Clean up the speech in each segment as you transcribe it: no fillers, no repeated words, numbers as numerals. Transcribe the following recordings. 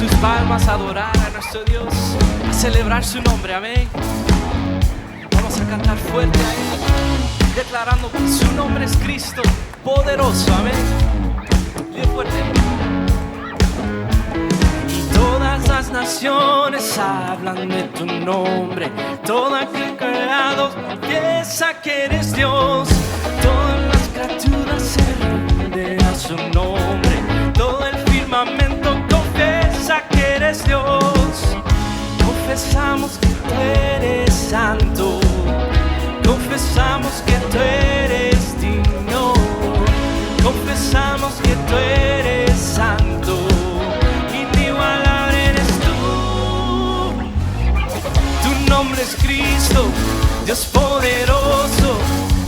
sus palmas a adorar a nuestro Dios, a celebrar su nombre, amén. Vamos a cantar fuerte a Él, declarando que su nombre es Cristo, poderoso, amén. Bien fuerte. Y todas las naciones hablan de tu nombre, todo aquel creado piensa que eres Dios. Todas las criaturas se rinden a su nombre, todo el firmamento confiesa que eres Dios. Confesamos que tú eres santo, confesamos que tú eres digno, confesamos que tú eres santo, inigualable eres tú. Tu nombre es Cristo, Dios poderoso,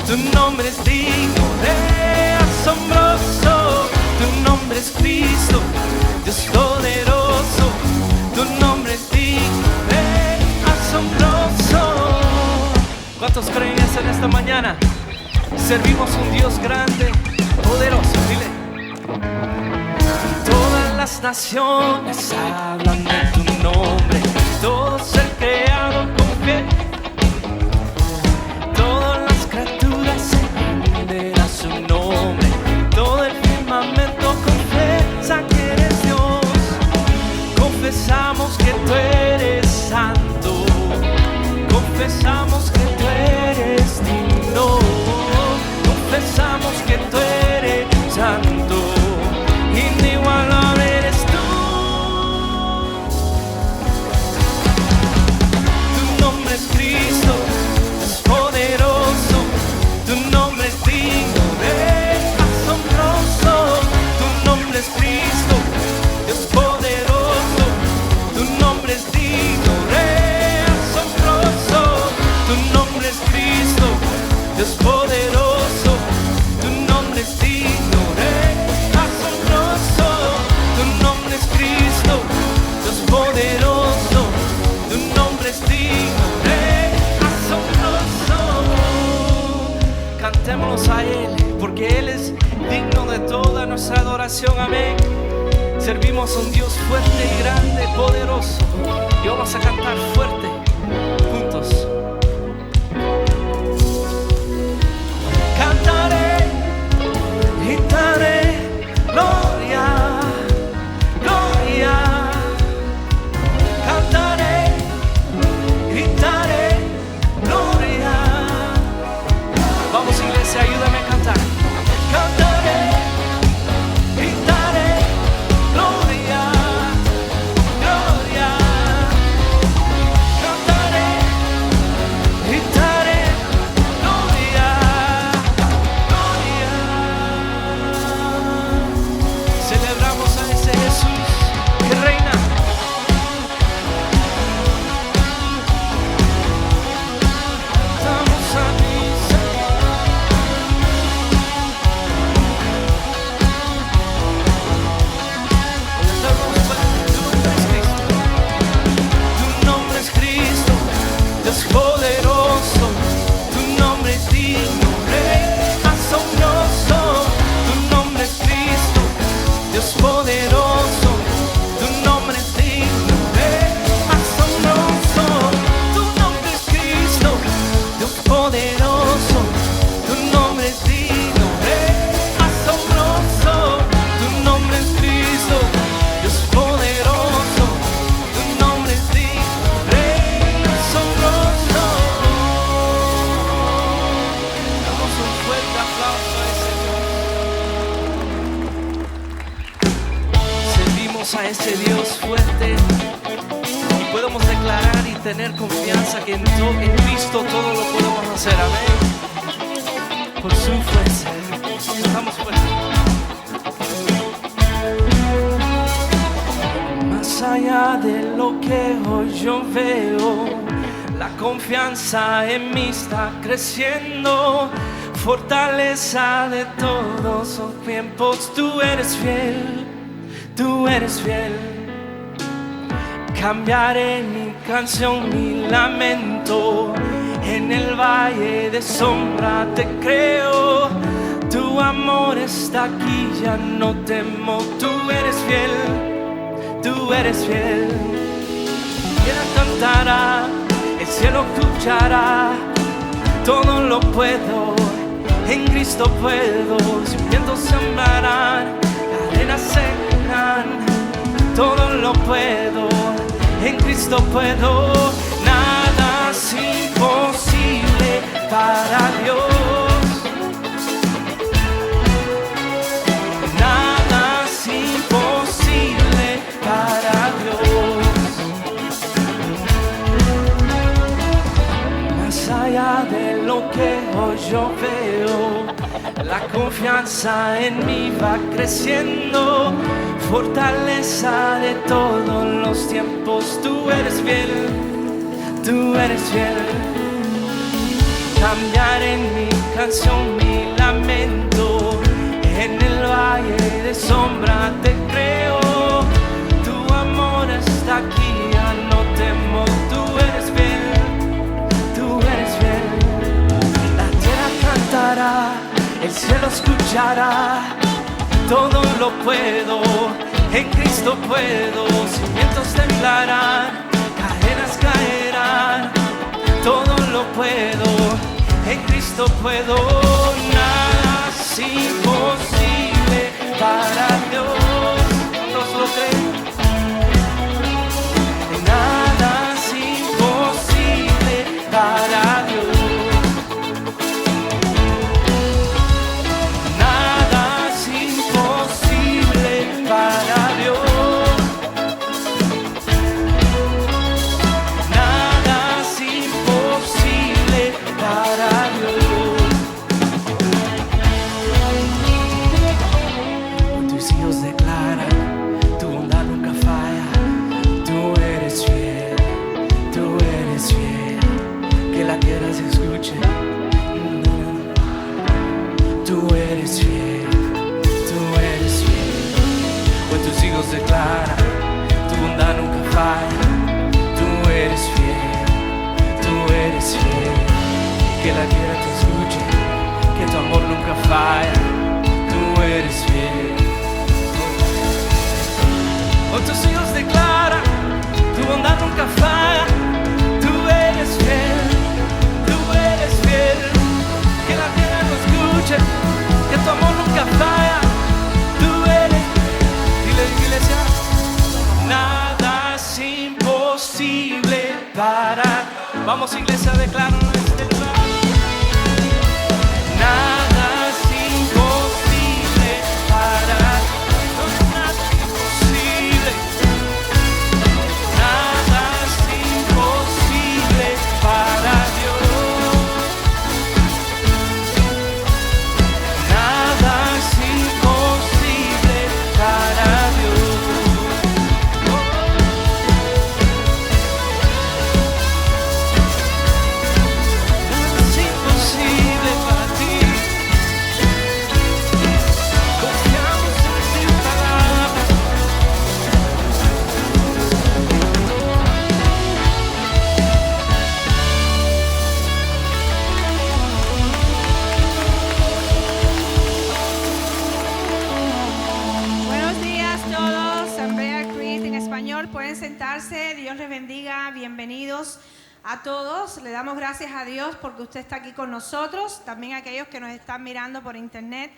tu nombre es digno de asombroso. Tu nombre es Cristo, Dios poderoso, tu nombre es digno de asombroso. ¿Cuántos creen eso en esta mañana? Servimos un Dios grande, poderoso, dile. Todas las naciones hablan de tu nombre, todo ser creado confía. Todas las criaturas se rinden a su nombre, todo el firmamento confiesa que eres Dios. Confesamos que tú eres santo, confesamos que tú eres digno, confesamos que tú eres santo, inigualable eres tú. Tu nombre es Cristo, es poderoso, tu nombre es digno de asombroso. Tu nombre es Cristo, Dios poderoso, tu nombre es digno de asombroso. Tu nombre es Cristo, Dios poderoso, tu nombre es digno de asombroso. Tu nombre es Cristo, Dios poderoso, tu nombre es digno de asombroso. Cantémonos a Él, porque Él es digno de toda nuestra adoración, amén. Servimos a un Dios fuerte y grande, poderoso, y vamos a cantar fuerte juntos. Cantaré, gritaré, gloria, gloria. Cantaré, gritaré, gloria. Vamos, iglesia, ayúdame a cantar. Cantaré, gritaré, gloria, gloria. Cantaré, gritaré, gloria, gloria. Celebramos a ese Jesús que reina. Cantamos a ti, Señor. Tu nombre es Cristo, Dios poderoso, tu nombre es digno de asombroso. Tu nombre es Cristo, Dios poderoso, tu nombre es digno de asombroso. Tu nombre es Cristo, Dios poderoso, tu nombre es digno de asombroso. Tu nombre es Cristo, Dios poderoso, tu nombre es digno de asombroso. Damos un fuerte aplauso a ese Dios. Servimos a ese Dios fuerte y podemos declarar y tener confianza que en Cristo todo lo podemos hacer, amén. Por su fuerza, estamos fuertes. Más allá de lo que hoy yo veo, la confianza en mí está creciendo. Fortaleza de todos los tiempos, tú eres fiel, tú eres fiel. Cambiaré mi canción, mi lamento. En el valle de sombra te creo. Tu amor está aquí, ya no temo. Tú eres fiel, tú eres fiel. Tierra cantará, el cielo escuchará, todo lo puedo, en Cristo puedo. Sus vientos semblarán, cadenas secarán, todo lo puedo, en Cristo puedo. Nada es imposible para Dios. Nada es imposible para Dios. Más allá de lo que hoy yo veo, la confianza en mí va creciendo. Fortaleza de todos los tiempos, tú eres fiel, tú eres fiel. Cambiar en mi canción mi lamento, en el valle de sombra te creo. Tu amor está aquí, ya no temo, tú eres fiel, tú eres fiel. La tierra cantará, el cielo escuchará, todo lo puedo, en Cristo puedo. Cimientos temblarán, cadenas caerán, todo lo puedo, en Cristo puedo. Nada es imposible para Dios. ¿Cuántos lo creen? Nada es imposible para Dios. Para Dios, nada es imposible para Dios. Tus hijos declaran, tu bondad nunca falla, tú eres fiel, que la tierra se escuche, tú eres fiel. Tus hijos declaran, tu bondad nunca falla, tú eres fiel, que la tierra te escuche, que tu amor nunca falla, tú eres fiel. Oh, tus hijos declaran, tu bondad nunca falla, tú eres fiel, que la tierra te escuche, que tu amor nunca falla. Iglesia, nada es imposible para. Vamos, iglesia, declaro este lugar. Nada es imposible para. Nada es imposible. Nada es imposible para Dios. Nada es imposible para Dios. Pueden sentarse, Dios les bendiga, bienvenidos a todos. Le damos gracias a Dios porque usted está aquí con nosotros, también a aquellos que nos están mirando por internet.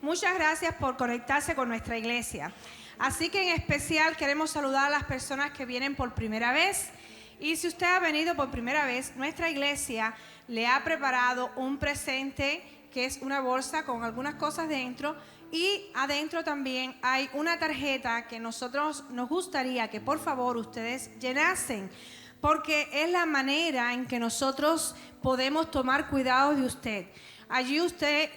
Muchas gracias por conectarse con nuestra iglesia. Así que en especial queremos saludar a las personas que vienen por primera vez. Y si usted ha venido por primera vez, nuestra iglesia le ha preparado un presente que es una bolsa con algunas cosas dentro. Y adentro también hay una tarjeta que nosotros nos gustaría que por favor ustedes llenasen, porque es la manera en que nosotros podemos tomar cuidado de usted. Allí usted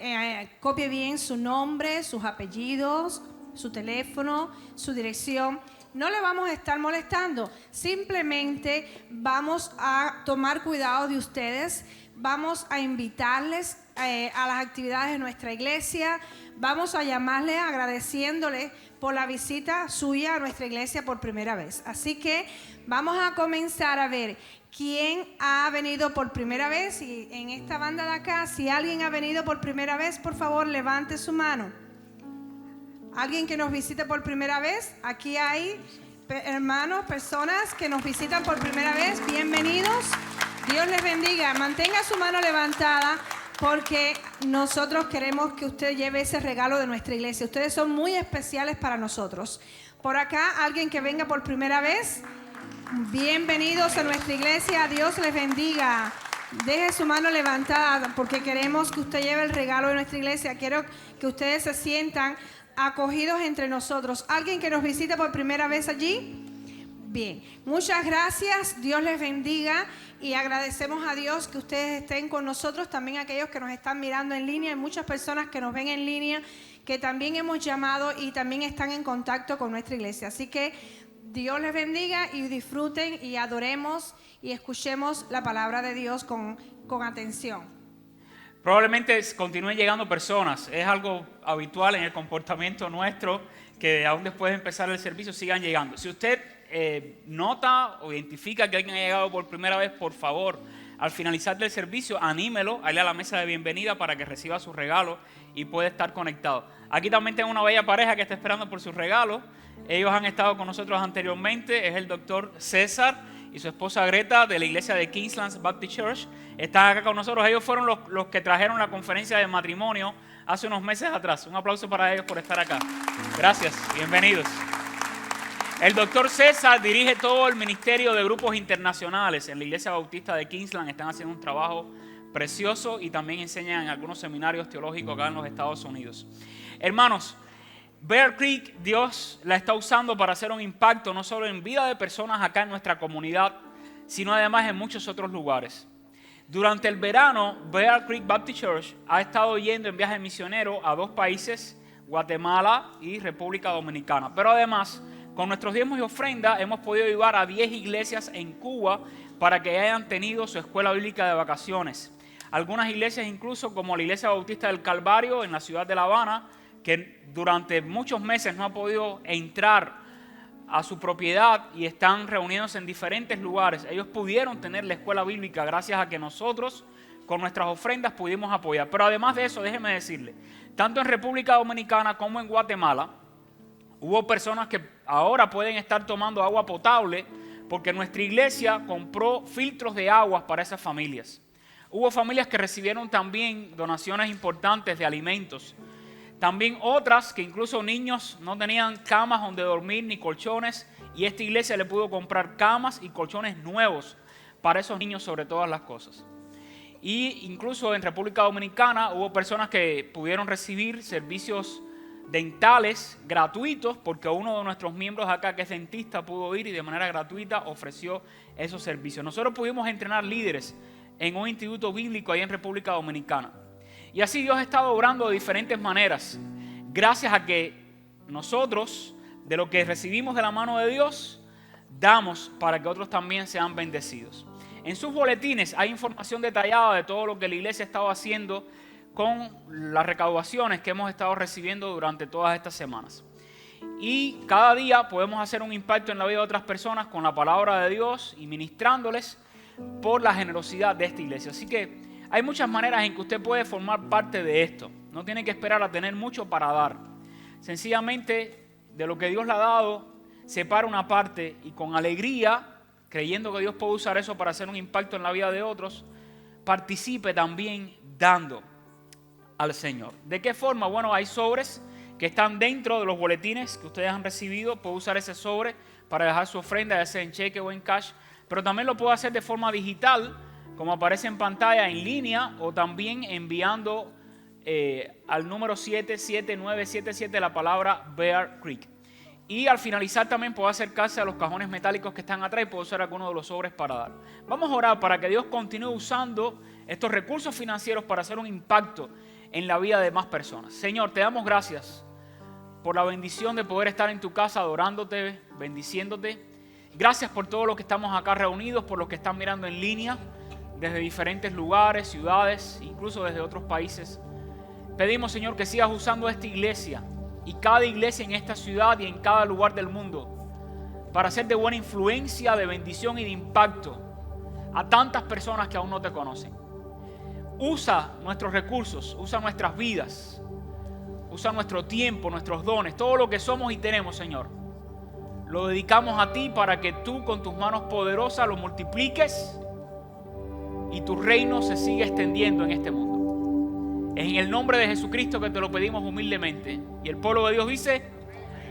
copie bien su nombre, sus apellidos, su teléfono, su dirección. No le vamos a estar molestando, simplemente vamos a tomar cuidado de ustedes, vamos a invitarles a las actividades de nuestra iglesia. Vamos a llamarle agradeciéndole por la visita suya a nuestra iglesia por primera vez. Así que vamos a comenzar a ver quién ha venido por primera vez. Y en esta banda de acá, si alguien ha venido por primera vez, por favor, levante su mano. Alguien que nos visite por primera vez. Aquí hay hermanos, personas que nos visitan por primera vez, bienvenidos. Dios les bendiga. Mantenga su mano levantada porque nosotros queremos que usted lleve ese regalo de nuestra iglesia. Ustedes son muy especiales para nosotros. Por acá, alguien que venga por primera vez, bienvenidos a nuestra iglesia. Dios les bendiga. Deje su mano levantada porque queremos que usted lleve el regalo de nuestra iglesia. Quiero que ustedes se sientan acogidos entre nosotros. ¿Alguien que nos visita por primera vez allí? Bien, muchas gracias. Dios les bendiga y agradecemos a Dios que ustedes estén con nosotros. También aquellos que nos están mirando en línea. Hay muchas personas que nos ven en línea que también hemos llamado y también están en contacto con nuestra iglesia. Así que Dios les bendiga y disfruten y adoremos y escuchemos la palabra de Dios con atención. Probablemente continúen llegando personas. Es algo habitual en el comportamiento nuestro que aún después de empezar el servicio sigan llegando. Si usted nota o identifica que alguien ha llegado por primera vez, por favor, al finalizar del servicio, anímelo a ir a la mesa de bienvenida para que reciba su regalo y pueda estar conectado. Aquí también tengo una bella pareja que está esperando por su regalo. Ellos han estado con nosotros anteriormente. Es el doctor César y su esposa Greta de la iglesia de Kingsland Baptist Church. Están acá con nosotros. Ellos fueron los que trajeron la conferencia de matrimonio hace unos meses atrás. Un aplauso para ellos por estar acá. Gracias, bienvenidos. El doctor César dirige todo el ministerio de grupos internacionales en la iglesia bautista de Kingsland. Están haciendo un trabajo precioso y también enseñan en algunos seminarios teológicos acá en los Estados Unidos. Hermanos, Bear Creek, Dios la está usando para hacer un impacto no solo en vida de personas acá en nuestra comunidad, sino además en muchos otros lugares. Durante el verano, Bear Creek Baptist Church ha estado yendo en viaje misionero a 2 países, Guatemala y República Dominicana. Pero además, con nuestros diezmos y ofrendas, hemos podido ayudar a 10 iglesias en Cuba para que hayan tenido su escuela bíblica de vacaciones. Algunas iglesias incluso, como la Iglesia Bautista del Calvario en la ciudad de La Habana, que durante muchos meses no ha podido entrar a su propiedad y están reuniéndose en diferentes lugares. Ellos pudieron tener la escuela bíblica gracias a que nosotros con nuestras ofrendas pudimos apoyar. Pero además de eso, déjeme decirle, tanto en República Dominicana como en Guatemala, hubo personas que ahora pueden estar tomando agua potable porque nuestra iglesia compró filtros de aguas para esas familias. Hubo familias que recibieron también donaciones importantes de alimentos. También otras que incluso niños no tenían camas donde dormir ni colchones y esta iglesia le pudo comprar camas y colchones nuevos para esos niños sobre todas las cosas. Y incluso en República Dominicana hubo personas que pudieron recibir servicios dentales gratuitos porque uno de nuestros miembros acá que es dentista pudo ir y de manera gratuita ofreció esos servicios. Nosotros pudimos entrenar líderes en un instituto bíblico ahí en República Dominicana. Y así Dios ha estado obrando de diferentes maneras, gracias a que nosotros, de lo que recibimos de la mano de Dios, damos para que otros también sean bendecidos. En sus boletines hay información detallada de todo lo que la iglesia ha estado haciendo con las recaudaciones que hemos estado recibiendo durante todas estas semanas. Y cada día podemos hacer un impacto en la vida de otras personas con la palabra de Dios y ministrándoles por la generosidad de esta iglesia. Así que hay muchas maneras en que usted puede formar parte de esto. No tiene que esperar a tener mucho para dar. Sencillamente, de lo que Dios le ha dado, separa una parte y con alegría, creyendo que Dios puede usar eso para hacer un impacto en la vida de otros, participe también dando al Señor. ¿De qué forma? Bueno, hay sobres que están dentro de los boletines que ustedes han recibido. Puede usar ese sobre para dejar su ofrenda, ya sea en cheque o en cash, pero también lo puede hacer de forma digital, como aparece en pantalla, en línea, o también enviando al número 77977 la palabra Bear Creek. Y al finalizar también puede acercarse a los cajones metálicos que están atrás y puede usar alguno de los sobres para dar. Vamos a orar para que Dios continúe usando estos recursos financieros para hacer un impacto en la vida de más personas. Señor, te damos gracias por la bendición de poder estar en tu casa adorándote, bendiciéndote. Gracias por todos los que estamos acá reunidos, por los que están mirando en línea, desde diferentes lugares, ciudades, incluso desde otros países. Pedimos, Señor, que sigas usando esta iglesia y cada iglesia en esta ciudad y en cada lugar del mundo para ser de buena influencia, de bendición y de impacto a tantas personas que aún no te conocen. Usa nuestros recursos, usa nuestras vidas, usa nuestro tiempo, nuestros dones, todo lo que somos y tenemos, Señor. lo dedicamos a ti para que tú con tus manos poderosas lo multipliques y tu reino se siga extendiendo en este mundo. Es en el nombre de Jesucristo que te lo pedimos humildemente. Y el pueblo de Dios dice,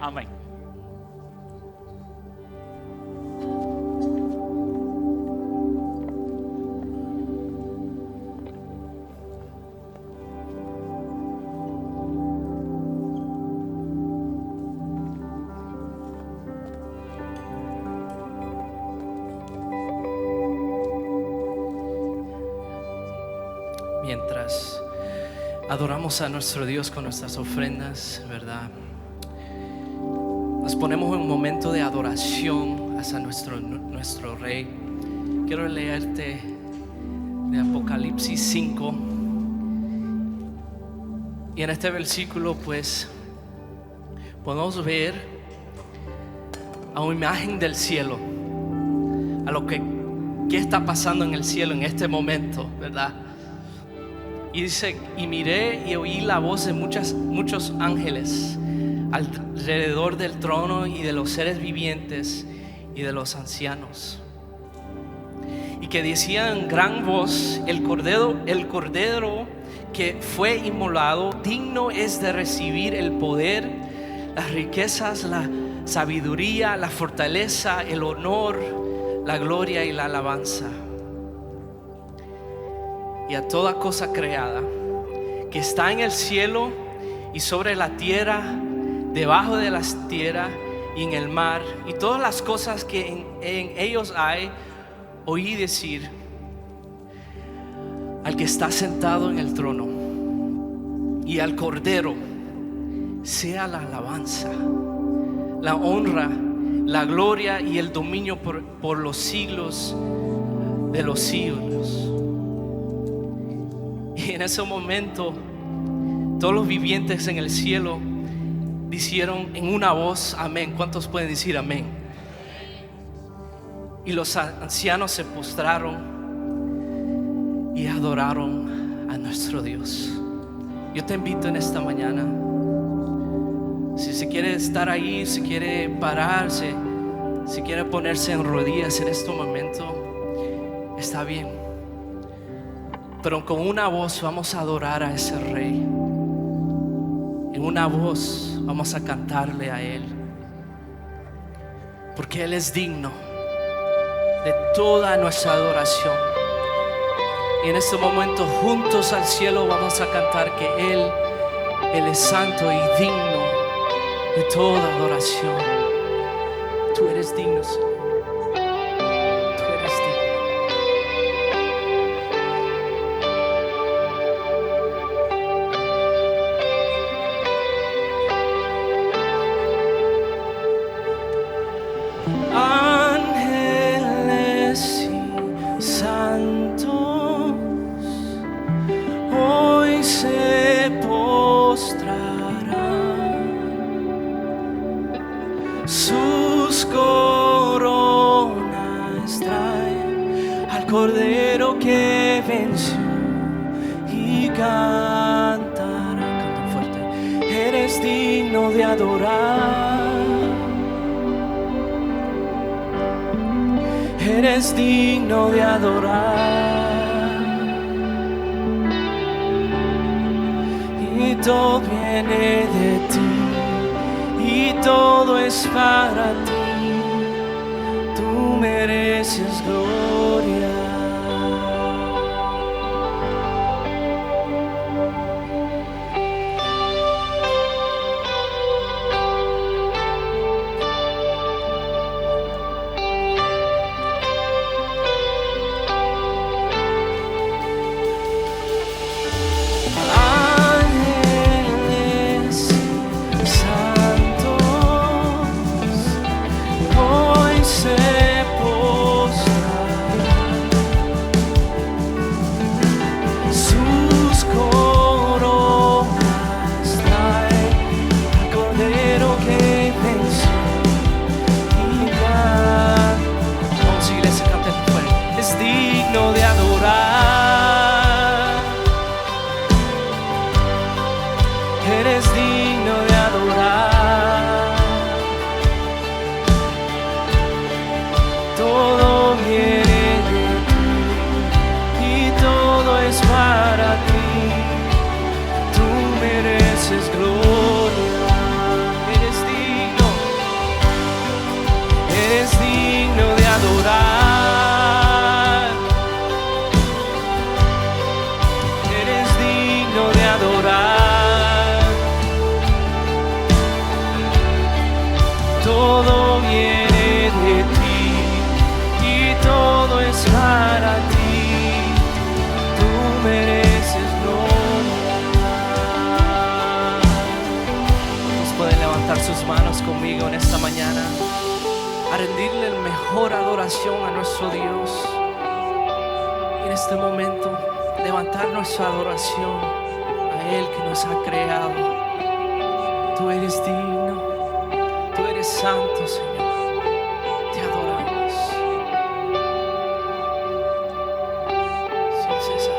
amén. Mientras adoramos a nuestro Dios con nuestras ofrendas, ¿verdad? Nos ponemos en un momento de adoración hacia nuestro Rey. Quiero leerte de Apocalipsis 5. Y en este versículo, pues, podemos ver a una imagen del cielo, a lo que está pasando en el cielo en este momento, ¿verdad? Y dice, y miré y oí la voz de muchos ángeles alrededor del trono y de los seres vivientes y de los ancianos. Y que decían en gran voz, el cordero que fue inmolado, digno es de recibir el poder, las riquezas, la sabiduría, la fortaleza, el honor, la gloria y la alabanza. Y a toda cosa creada que está en el cielo y sobre la tierra, debajo de las tierras y en el mar, y todas las cosas que en ellos hay, oí decir al que está sentado en el trono y al Cordero sea la alabanza, la honra, la gloria y el dominio por los siglos de los siglos. Y en ese momento todos los vivientes en el cielo dijeron en una voz, amén. ¿Cuántos pueden decir amén? Y los ancianos se postraron y adoraron a nuestro Dios. Yo te invito en esta mañana, si se quiere estar ahí, si quiere pararse, si quiere ponerse en rodillas en este momento, está bien. Pero con una voz vamos a adorar a ese Rey. En una voz vamos a cantarle a Él, porque Él es digno de toda nuestra adoración. Y en este momento juntos al cielo vamos a cantar que Él es santo y digno de toda adoración. Tú eres digno, Señor. Tú eres digno. Ángeles y santos hoy se postrarán, sus coronas traen al Cordero que venció y cantarán. Canten fuerte. Eres digno de adorar. Eres digno de adorar, y todo viene de ti, y todo es para ti, tú mereces gloria. Hoy se postrarán. esta mañana a rendirle la mejor adoración a nuestro Dios. Y en este momento levantar nuestra adoración a Él que nos ha creado. Tú eres digno, tú eres santo, Señor. Te adoramos sin cesar.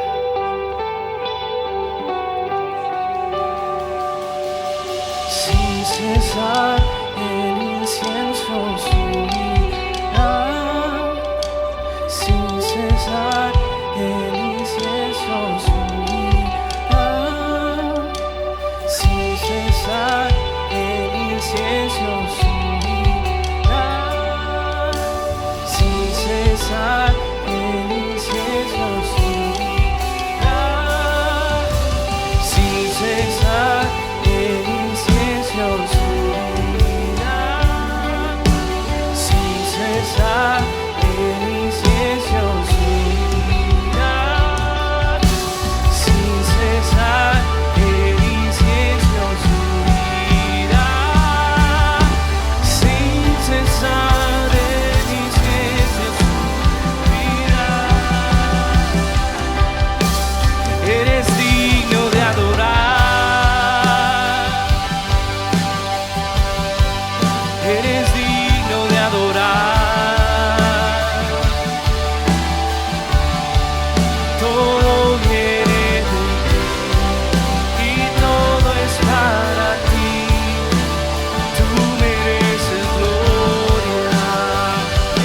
Sin cesar el incienso subirá. Sin cesar el incienso subirá. Sin cesar el incienso subirá. Sin cesar el incienso subirá. Sin cesar el incienso subirá. Sin cesar el incienso subirá. Sin cesar el incienso subirá. Sin cesar el incienso subirá. Eres digno de adorar. Eres digno de adorar. Todo viene de ti y todo es para ti. Tú mereces gloria.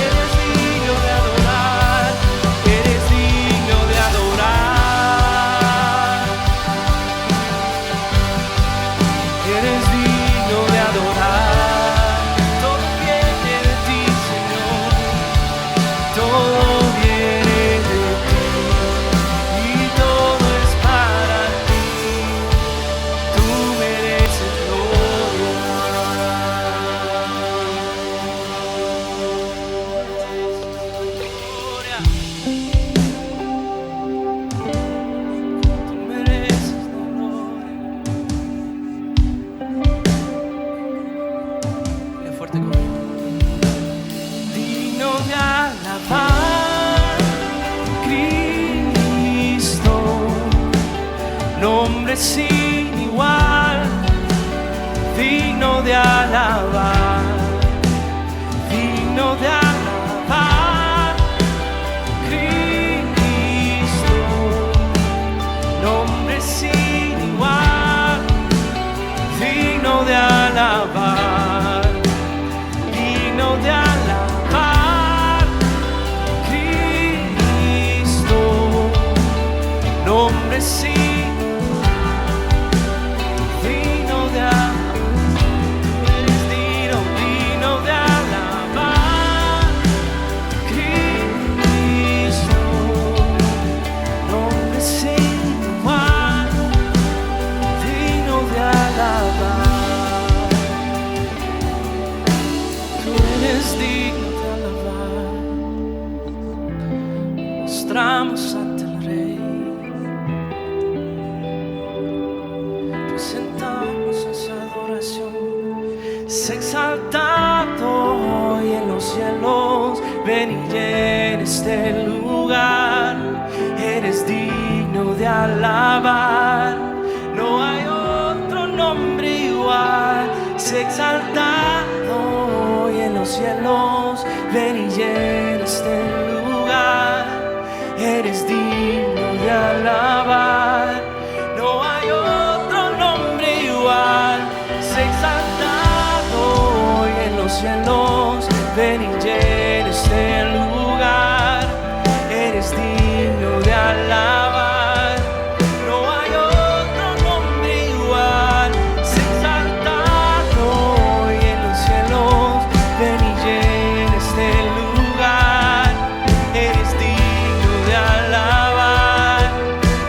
Eres digno de adorar. Eres digno de adorar. Eres digno de adorar. Todo viene de ti, Señor. Todo viene de ti y todo es para ti. Tú mereces gloria. Tú mereces gloria. Dile fuerte conmigo. Digno de alabar, Cristo, nombre sin igual. Digno de alabar, digno de alabar, Cristo, nombre sin igual. Digno de alabar, digno de alabar, Cristo, nombre sin, digno de alabar. Eres digno, digno de alabar, Cristo, nombre sin igual, digno de alabar. Tú eres digno de alabar. Mostramos ante el Rey. Presentamos esa adoración. Sé exaltado hoy en los cielos. Ven y llena este lugar. Eres digno de alabar. No hay otro nombre igual. Sé exaltado hoy en los cielos. Ven y llena este lugar. Eres digno de alabar. No hay otro nombre igual. Sé exaltado hoy en los cielos. Ven y llena este lugar. Eres digno de alabar. No hay otro nombre igual. Sé exaltado hoy en los cielos. Ven y llena este lugar. Eres digno de alabar.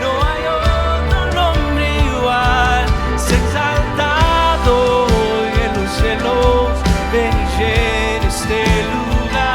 No hay otro nombre igual. Sé exaltado hoy en los cielos. Ven y llena este lugar.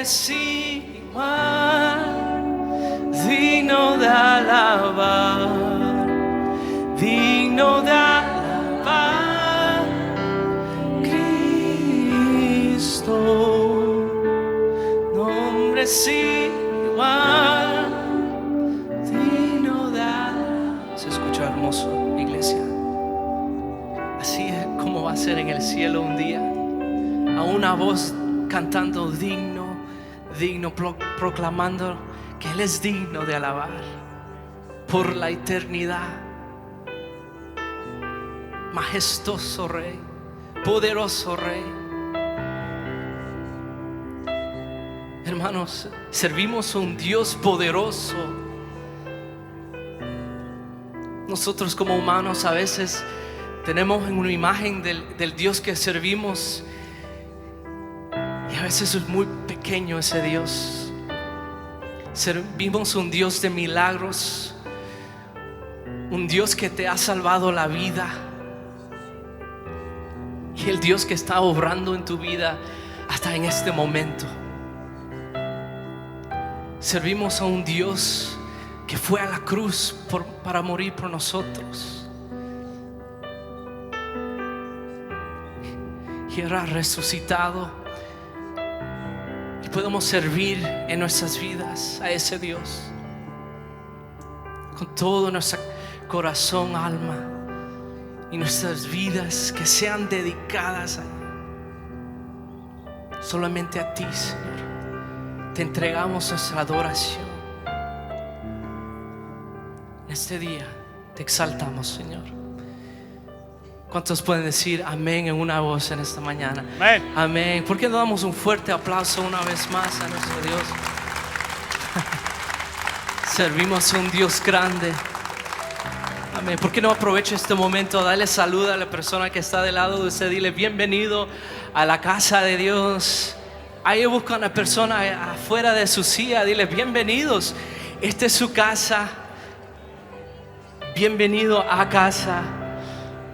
nombre sin igual, digno de alabar, digno de alabar, Cristo, nombre sin igual, digno de alabar. Se escucha hermoso, iglesia. Así es como va a ser en el cielo un día, a una voz cantando digno, digno, proclamando que Él es digno de alabar por la eternidad. Majestuoso Rey, poderoso Rey. Hermanos, servimos a un Dios poderoso. Nosotros como humanos a veces tenemos una imagen del Dios que servimos, y a veces es muy pequeño ese Dios. Servimos un Dios de milagros, un Dios que te ha salvado la vida, y el Dios que está obrando en tu vida hasta en este momento. Servimos a un Dios que fue a la cruz para morir por nosotros, y era resucitado, y podemos servir en nuestras vidas a ese Dios con todo nuestro corazón, alma, y nuestras vidas que sean dedicadas a Él. Solamente a ti, Señor, te entregamos nuestra adoración. En este día te exaltamos, Señor. ¿Cuántos pueden decir amén en una voz en esta mañana? Amén. Amén. ¿Por qué no damos un fuerte aplauso una vez más a nuestro Dios? Servimos a un Dios grande. Amén. ¿Por qué no aprovecha este momento a darle salud a la persona que está del lado de usted? Dile bienvenido a la casa de Dios. Ahí busca una persona afuera de su silla. Dile bienvenidos. Esta es su casa. Bienvenido a casa.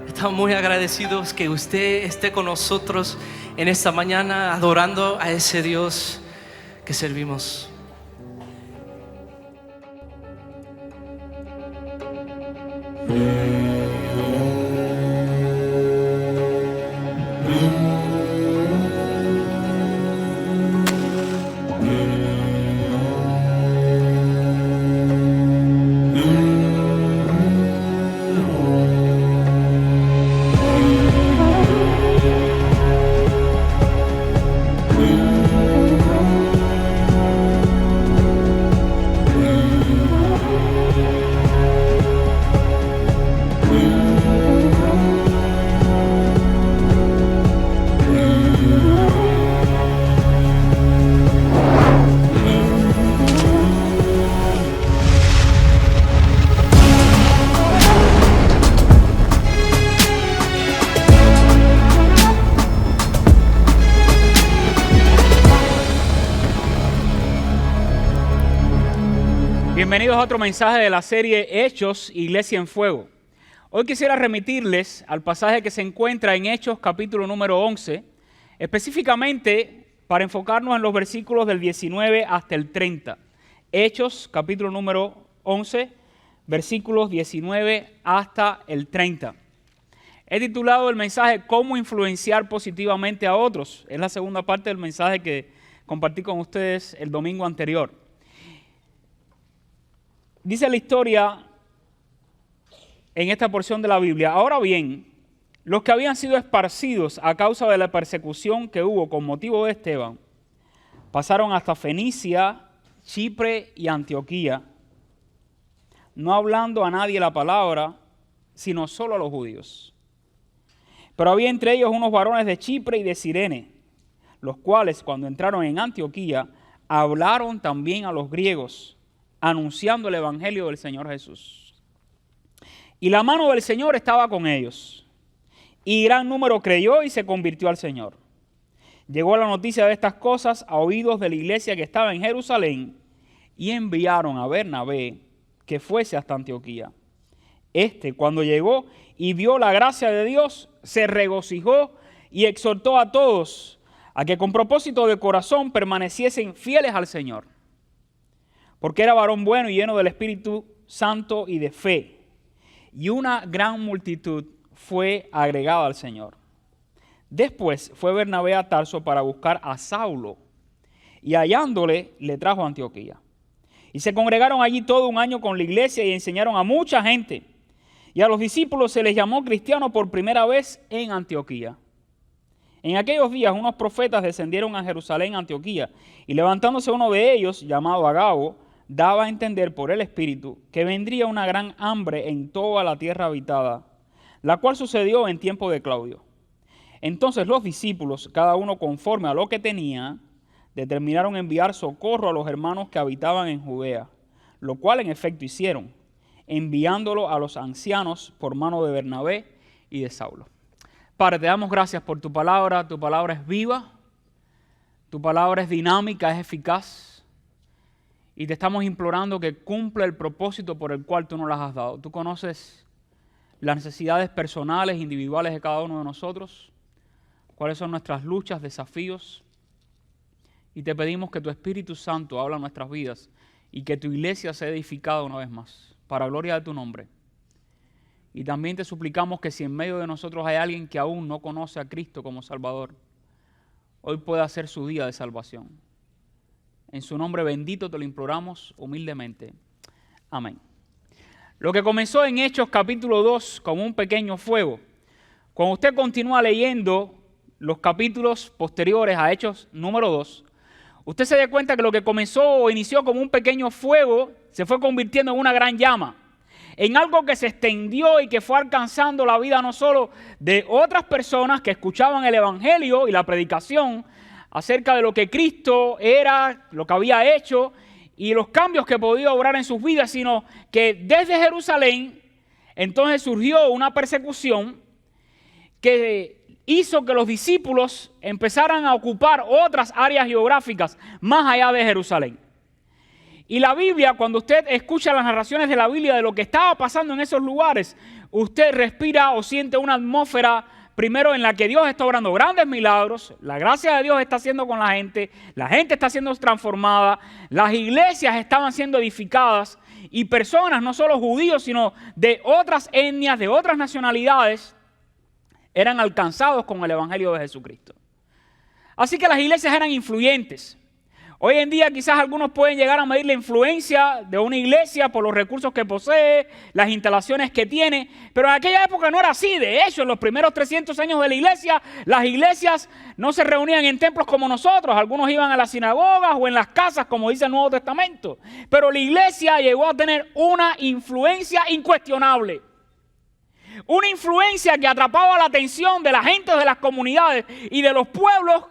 Estamos muy agradecidos que usted esté con nosotros en esta mañana adorando a ese Dios que servimos. Bienvenidos a otro mensaje de la serie Hechos, Iglesia en Fuego. Hoy quisiera remitirles al pasaje que se encuentra en Hechos capítulo número 11, específicamente para enfocarnos en los versículos del 19 hasta el 30. Hechos capítulo número 11, versículos 19 hasta el 30. He titulado el mensaje ¿Cómo influenciar positivamente a otros? Es la segunda parte del mensaje que compartí con ustedes el domingo anterior. Dice la historia en esta porción de la Biblia: ahora bien, los que habían sido esparcidos a causa de la persecución que hubo con motivo de Esteban, pasaron hasta Fenicia, Chipre y Antioquía, no hablando a nadie la palabra, sino solo a los judíos. Pero había entre ellos unos varones de Chipre y de Cirene, los cuales cuando entraron en Antioquía, hablaron también a los griegos, anunciando el evangelio del Señor Jesús. Y la mano del Señor estaba con ellos, y gran número creyó y se convirtió al Señor. Llegó la noticia de estas cosas a oídos de la iglesia que estaba en Jerusalén, y enviaron a Bernabé que fuese hasta Antioquía. Cuando llegó y vio la gracia de Dios, se regocijó y exhortó a todos a que con propósito de corazón permaneciesen fieles al Señor, porque era varón bueno y lleno del Espíritu Santo y de fe, y una gran multitud fue agregada al Señor. Después fue Bernabé a Tarso para buscar a Saulo, y hallándole le trajo a Antioquía. Y se congregaron allí todo un año con la iglesia y enseñaron a mucha gente. Y a los discípulos se les llamó cristianos por primera vez en Antioquía. En aquellos días unos profetas descendieron a Jerusalén, Antioquía, y levantándose uno de ellos, llamado Agabo, daba a entender por el Espíritu que vendría una gran hambre en toda la tierra habitada, la cual sucedió en tiempo de Claudio. Entonces los discípulos, cada uno conforme a lo que tenía, determinaron enviar socorro a los hermanos que habitaban en Judea, lo cual en efecto hicieron, enviándolo a los ancianos por mano de Bernabé y de Saulo. Padre, te damos gracias por tu palabra es viva, tu palabra es dinámica, es eficaz, y te estamos implorando que cumpla el propósito por el cual tú nos las has dado. Tú conoces las necesidades personales, individuales de cada uno de nosotros, cuáles son nuestras luchas, desafíos, y te pedimos que tu Espíritu Santo hable en nuestras vidas y que tu iglesia sea edificada una vez más, para gloria de tu nombre. Y también te suplicamos que si en medio de nosotros hay alguien que aún no conoce a Cristo como Salvador, hoy pueda ser su día de salvación. En su nombre bendito te lo imploramos humildemente. Amén. Lo que comenzó en Hechos capítulo 2 como un pequeño fuego, cuando usted continúa leyendo los capítulos posteriores a Hechos número 2, usted se da cuenta que lo que comenzó o inició como un pequeño fuego se fue convirtiendo en una gran llama, en algo que se extendió y que fue alcanzando la vida no solo de otras personas que escuchaban el Evangelio y la predicación acerca de lo que Cristo era, lo que había hecho y los cambios que podía obrar en sus vidas, sino que desde Jerusalén entonces surgió una persecución que hizo que los discípulos empezaran a ocupar otras áreas geográficas más allá de Jerusalén. Y la Biblia, cuando usted escucha las narraciones de la Biblia de lo que estaba pasando en esos lugares, usted respira o siente una atmósfera, primero en la que Dios está obrando grandes milagros, la gracia de Dios está haciendo con la gente está siendo transformada, las iglesias estaban siendo edificadas y personas, no solo judíos, sino de otras etnias, de otras nacionalidades, eran alcanzados con el Evangelio de Jesucristo. Así que las iglesias eran influyentes. Hoy en día quizás algunos pueden llegar a medir la influencia de una iglesia por los recursos que posee, las instalaciones que tiene, pero en aquella época no era así. De hecho, en los primeros 300 años de la iglesia, las iglesias no se reunían en templos como nosotros. Algunos iban a las sinagogas o en las casas, como dice el Nuevo Testamento. Pero la iglesia llegó a tener una influencia incuestionable. Una influencia que atrapaba la atención de la gente de las comunidades y de los pueblos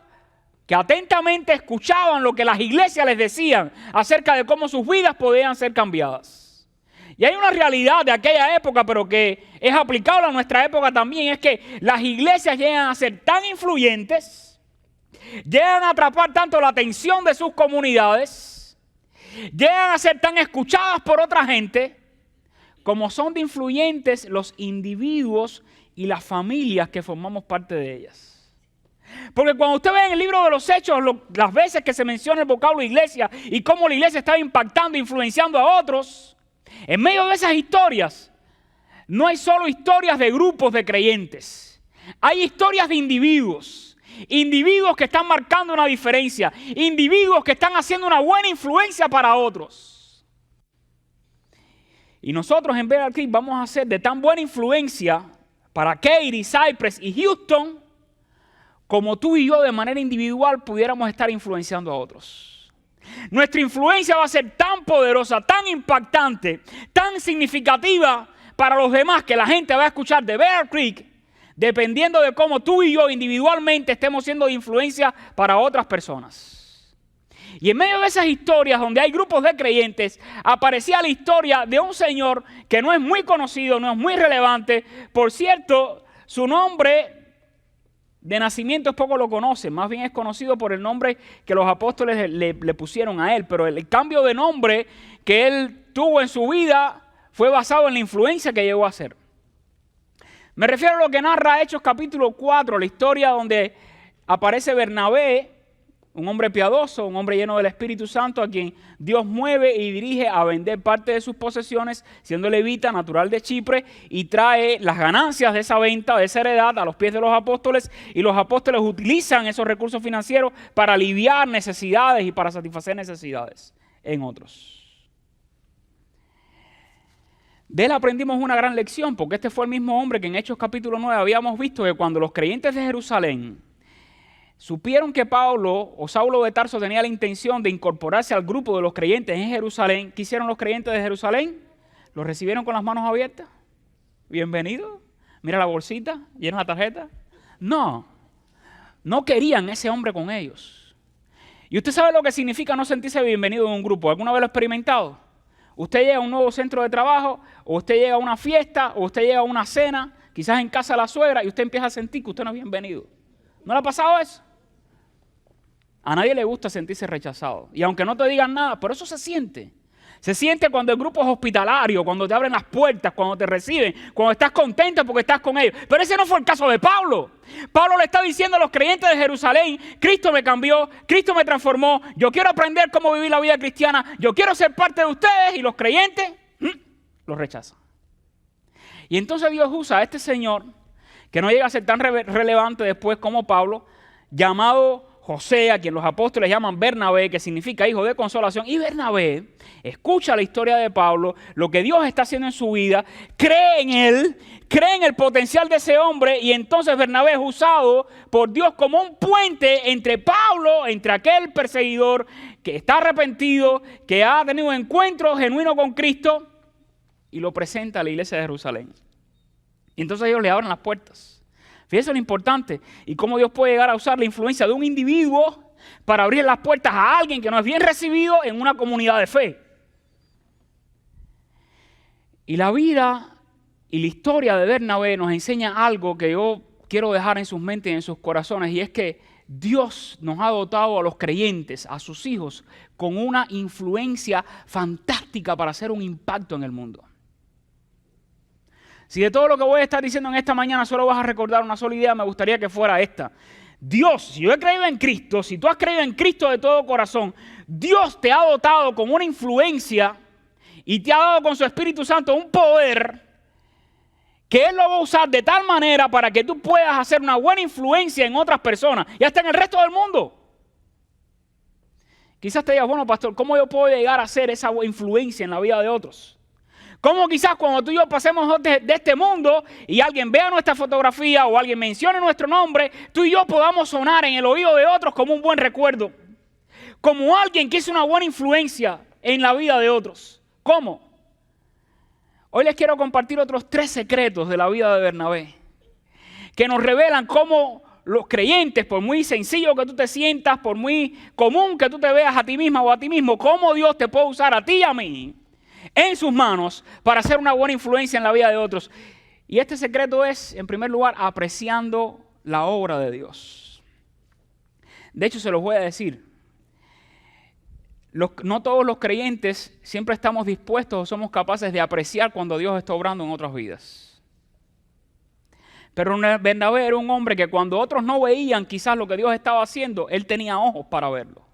que atentamente escuchaban lo que las iglesias les decían acerca de cómo sus vidas podían ser cambiadas. Y hay una realidad de aquella época, pero que es aplicable a nuestra época también, es que las iglesias llegan a ser tan influyentes, llegan a atrapar tanto la atención de sus comunidades, llegan a ser tan escuchadas por otra gente, como son de influyentes los individuos y las familias que formamos parte de ellas. Porque cuando usted ve en el libro de los Hechos las veces que se menciona el vocablo iglesia y cómo la iglesia estaba impactando e influenciando a otros, en medio de esas historias no hay solo historias de grupos de creyentes, hay historias de individuos que están marcando una diferencia, individuos que están haciendo una buena influencia para otros. Y nosotros en Bear Creek vamos a ser de tan buena influencia para Katy, Cypress y Houston como tú y yo de manera individual pudiéramos estar influenciando a otros. Nuestra influencia va a ser tan poderosa, tan impactante, tan significativa para los demás que la gente va a escuchar de Bear Creek, dependiendo de cómo tú y yo individualmente estemos siendo de influencia para otras personas. Y en medio de esas historias donde hay grupos de creyentes, aparecía la historia de un señor que no es muy conocido, no es muy relevante. Por cierto, su nombre de nacimiento es poco lo conocen, más bien es conocido por el nombre que los apóstoles le pusieron a él, pero el cambio de nombre que él tuvo en su vida fue basado en la influencia que llegó a ser. Me refiero a lo que narra Hechos capítulo 4, la historia donde aparece Bernabé, un hombre piadoso, un hombre lleno del Espíritu Santo, a quien Dios mueve y dirige a vender parte de sus posesiones, siendo levita, natural de Chipre, y trae las ganancias de esa venta, de esa heredad, a los pies de los apóstoles, y los apóstoles utilizan esos recursos financieros para aliviar necesidades y para satisfacer necesidades en otros. De él aprendimos una gran lección, porque este fue el mismo hombre que en Hechos capítulo 9 habíamos visto que cuando los creyentes de Jerusalén supieron que Pablo o Saulo de Tarso tenía la intención de incorporarse al grupo de los creyentes en Jerusalén, ¿qué hicieron los creyentes de Jerusalén? ¿Los recibieron con las manos abiertas? Bienvenido. Mira la bolsita, llena la tarjeta. No querían ese hombre con ellos. Y usted sabe lo que significa no sentirse bienvenido en un grupo. ¿Alguna vez lo ha experimentado? Usted llega a un nuevo centro de trabajo, o usted llega a una fiesta, o usted llega a una cena, quizás en casa de la suegra, y usted empieza a sentir que usted no es bienvenido. ¿No le ha pasado eso? A nadie le gusta sentirse rechazado. Y aunque no te digan nada, pero eso se siente. Se siente cuando el grupo es hospitalario, cuando te abren las puertas, cuando te reciben, cuando estás contento porque estás con ellos. Pero ese no fue el caso de Pablo. Pablo le está diciendo a los creyentes de Jerusalén: Cristo me cambió, Cristo me transformó, yo quiero aprender cómo vivir la vida cristiana, yo quiero ser parte de ustedes. Y los creyentes los rechazan. Y entonces Dios usa a este señor, que no llega a ser tan relevante después como Pablo, llamado José, a quien los apóstoles llaman Bernabé, que significa hijo de consolación. Y Bernabé escucha la historia de Pablo, lo que Dios está haciendo en su vida, cree en él, cree en el potencial de ese hombre, y entonces Bernabé es usado por Dios como un puente entre Pablo, entre aquel perseguidor que está arrepentido, que ha tenido un encuentro genuino con Cristo, y lo presenta a la iglesia de Jerusalén. Y entonces ellos le abren las puertas. Fíjense lo importante y cómo Dios puede llegar a usar la influencia de un individuo para abrir las puertas a alguien que no es bien recibido en una comunidad de fe. Y la vida y la historia de Bernabé nos enseña algo que yo quiero dejar en sus mentes y en sus corazones, y es que Dios nos ha dotado a los creyentes, a sus hijos, con una influencia fantástica para hacer un impacto en el mundo. Si de todo lo que voy a estar diciendo en esta mañana solo vas a recordar una sola idea, me gustaría que fuera esta. Dios, si yo he creído en Cristo, si tú has creído en Cristo de todo corazón, Dios te ha dotado con una influencia y te ha dado con su Espíritu Santo un poder que Él lo va a usar de tal manera para que tú puedas hacer una buena influencia en otras personas y hasta en el resto del mundo. Quizás te digas: bueno, pastor, ¿cómo yo puedo llegar a hacer esa influencia en la vida de otros? ¿Cómo quizás cuando tú y yo pasemos de este mundo y alguien vea nuestra fotografía o alguien mencione nuestro nombre, tú y yo podamos sonar en el oído de otros como un buen recuerdo? Como alguien que hizo una buena influencia en la vida de otros. ¿Cómo? Hoy les quiero compartir otros 3 secretos de la vida de Bernabé, que nos revelan cómo los creyentes, por muy sencillo que tú te sientas, por muy común que tú te veas a ti misma o a ti mismo, cómo Dios te puede usar a ti y a mí en sus manos para hacer una buena influencia en la vida de otros. Y este secreto es, en primer lugar, apreciando la obra de Dios. De hecho, se los voy a decir. No todos los creyentes siempre estamos dispuestos o somos capaces de apreciar cuando Dios está obrando en otras vidas. Pero Bernabé era un hombre que cuando otros no veían quizás lo que Dios estaba haciendo, él tenía ojos para verlo.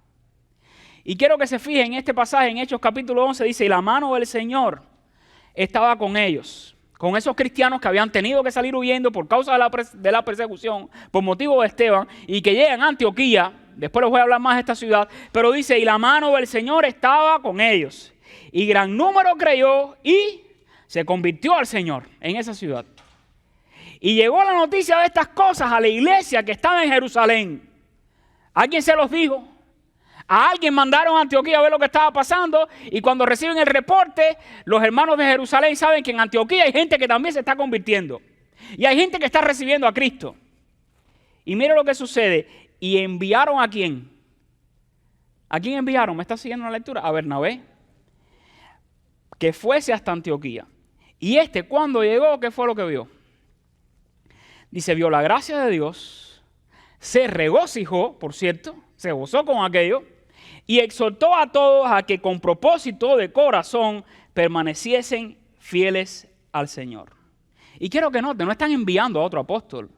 Y quiero que se fijen en este pasaje, en Hechos capítulo 11, dice: y la mano del Señor estaba con ellos, con esos cristianos que habían tenido que salir huyendo por causa de la persecución, por motivo de Esteban, y que llegan a Antioquía. Después les voy a hablar más de esta ciudad, pero dice: y la mano del Señor estaba con ellos, y gran número creyó y se convirtió al Señor en esa ciudad. Y llegó la noticia de estas cosas a la iglesia que estaba en Jerusalén. ¿Alguien se los dijo? A alguien mandaron a Antioquía a ver lo que estaba pasando, y cuando reciben el reporte, los hermanos de Jerusalén saben que en Antioquía hay gente que también se está convirtiendo. Y hay gente que está recibiendo a Cristo. Y mire lo que sucede. ¿Y enviaron a quién? ¿A quién enviaron? ¿Me está siguiendo la lectura? A Bernabé, que fuese hasta Antioquía. Y cuando llegó, ¿qué fue lo que vio? Dice: vio la gracia de Dios, se regocijó, por cierto, se gozó con aquello, y exhortó a todos a que con propósito de corazón permaneciesen fieles al Señor. Y quiero que noten, no están enviando a otro apóstol,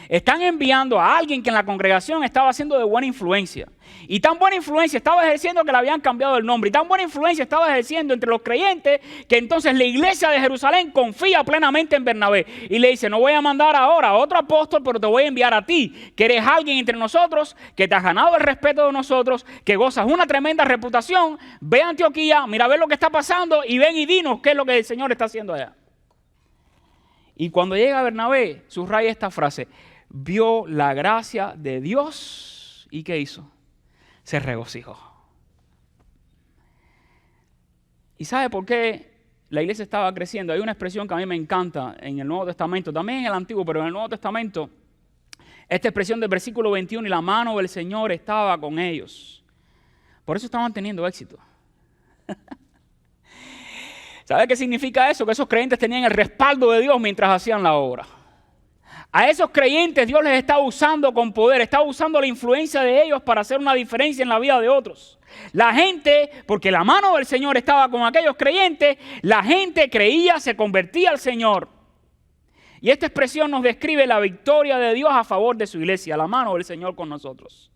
Están enviando a alguien que en la congregación estaba haciendo de buena influencia. Y tan buena influencia estaba ejerciendo que le habían cambiado el nombre. Y tan buena influencia estaba ejerciendo entre los creyentes que entonces la iglesia de Jerusalén confía plenamente en Bernabé. Y le dice, no voy a mandar ahora a otro apóstol, pero te voy a enviar a ti, que eres alguien entre nosotros, que te has ganado el respeto de nosotros, que gozas una tremenda reputación. Ve a Antioquía, mira a ver lo que está pasando y ven y dinos qué es lo que el Señor está haciendo allá. Y cuando llega Bernabé, subraya esta frase: vio la gracia de Dios. ¿Y qué hizo? Se regocijó. ¿Y sabe por qué la iglesia estaba creciendo? Hay una expresión que a mí me encanta en el Nuevo Testamento, también en el Antiguo, pero en el Nuevo Testamento, esta expresión del versículo 21, y la mano del Señor estaba con ellos. Por eso estaban teniendo éxito. ¿Sabe qué significa eso? Que esos creyentes tenían el respaldo de Dios mientras hacían la obra. A esos creyentes Dios les estaba usando con poder, estaba usando la influencia de ellos para hacer una diferencia en la vida de otros. La gente, porque la mano del Señor estaba con aquellos creyentes, la gente creía, se convertía al Señor. Y esta expresión nos describe la victoria de Dios a favor de su iglesia, la mano del Señor con nosotros.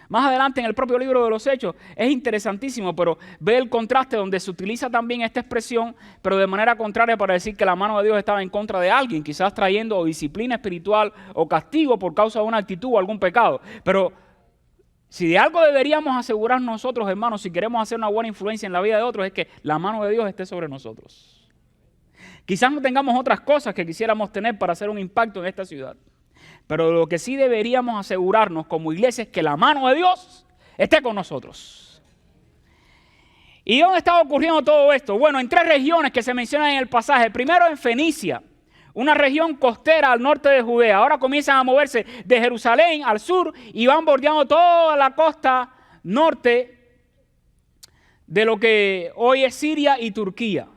Más adelante en el propio libro de los Hechos es interesantísimo, pero ve el contraste donde se utiliza también esta expresión, pero de manera contraria para decir que la mano de Dios estaba en contra de alguien, quizás trayendo o disciplina espiritual o castigo por causa de una actitud o algún pecado. Pero si de algo deberíamos asegurar nosotros, hermanos, si queremos hacer una buena influencia en la vida de otros, es que la mano de Dios esté sobre nosotros. Quizás no tengamos otras cosas que quisiéramos tener para hacer un impacto en esta ciudad. Pero lo que sí deberíamos asegurarnos como iglesia es que la mano de Dios esté con nosotros. ¿Y dónde estaba ocurriendo todo esto? Bueno, en 3 regiones que se mencionan en el pasaje. Primero en Fenicia, una región costera al norte de Judea. Ahora comienzan a moverse de Jerusalén al sur y van bordeando toda la costa norte de lo que hoy es Siria y Turquía.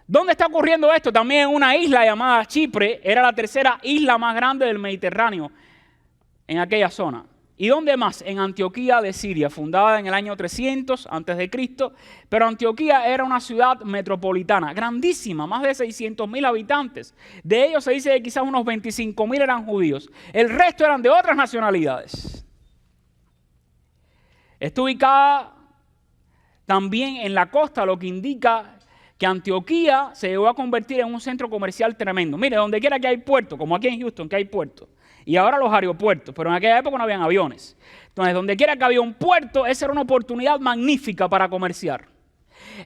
¿Dónde está ocurriendo esto? También en una isla llamada Chipre. Era la 3ª isla más grande del Mediterráneo en aquella zona. ¿Y dónde más? En Antioquía de Siria, fundada en el año 300 a.C. Pero Antioquía era una ciudad metropolitana, grandísima, más de 600.000 habitantes. De ellos se dice que quizás unos 25.000 eran judíos. El resto eran de otras nacionalidades. Está ubicada también en la costa, lo que indica que Antioquía se llegó a convertir en un centro comercial tremendo. Mire, donde quiera que hay puertos, como aquí en Houston que hay puertos, y ahora los aeropuertos, pero en aquella época no habían aviones. Entonces, donde quiera que había un puerto, esa era una oportunidad magnífica para comerciar.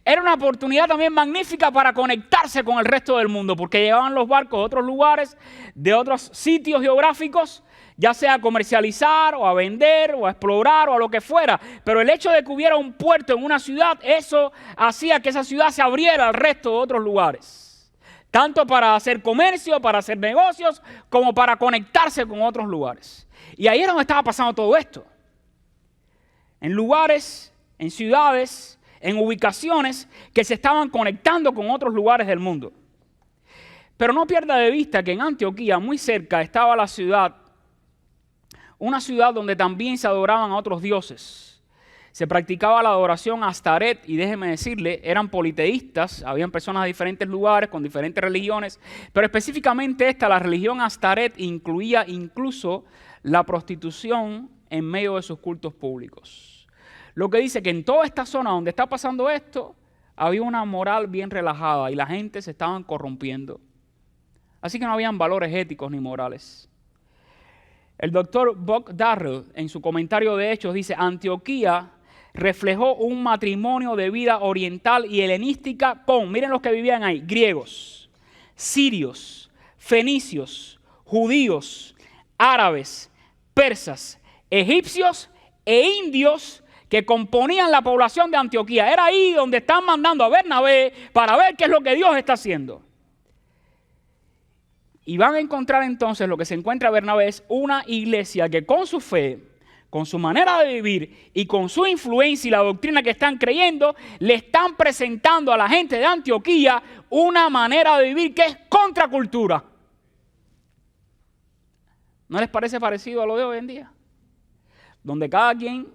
Era una oportunidad también magnífica para conectarse con el resto del mundo, porque llegaban los barcos de otros lugares, de otros sitios geográficos, ya sea a comercializar o a vender o a explorar o a lo que fuera. Pero el hecho de que hubiera un puerto en una ciudad, eso hacía que esa ciudad se abriera al resto de otros lugares. Tanto para hacer comercio, para hacer negocios, como para conectarse con otros lugares. Y ahí era donde estaba pasando todo esto. En lugares, en ciudades, en ubicaciones que se estaban conectando con otros lugares del mundo. Pero no pierda de vista que en Antioquía, muy cerca, estaba la ciudad, una ciudad donde también se adoraban a otros dioses. Se practicaba la adoración a Astaret y déjeme decirle, eran politeístas, habían personas de diferentes lugares con diferentes religiones, pero específicamente la religión Astaret incluía incluso la prostitución en medio de sus cultos públicos. Lo que dice que en toda esta zona donde está pasando esto, había una moral bien relajada y la gente se estaban corrompiendo. Así que no habían valores éticos ni morales. El doctor Buck Darrell, en su comentario de Hechos, dice: Antioquía reflejó un matrimonio de vida oriental y helenística con, miren los que vivían ahí, griegos, sirios, fenicios, judíos, árabes, persas, egipcios e indios que componían la población de Antioquía. Era ahí donde están mandando a Bernabé para ver qué es lo que Dios está haciendo. Y van a encontrar entonces, lo que se encuentra Bernabé es una iglesia que con su fe, con su manera de vivir y con su influencia y la doctrina que están creyendo, le están presentando a la gente de Antioquía una manera de vivir que es contracultura. ¿No les parece parecido a lo de hoy en día? Donde cada quien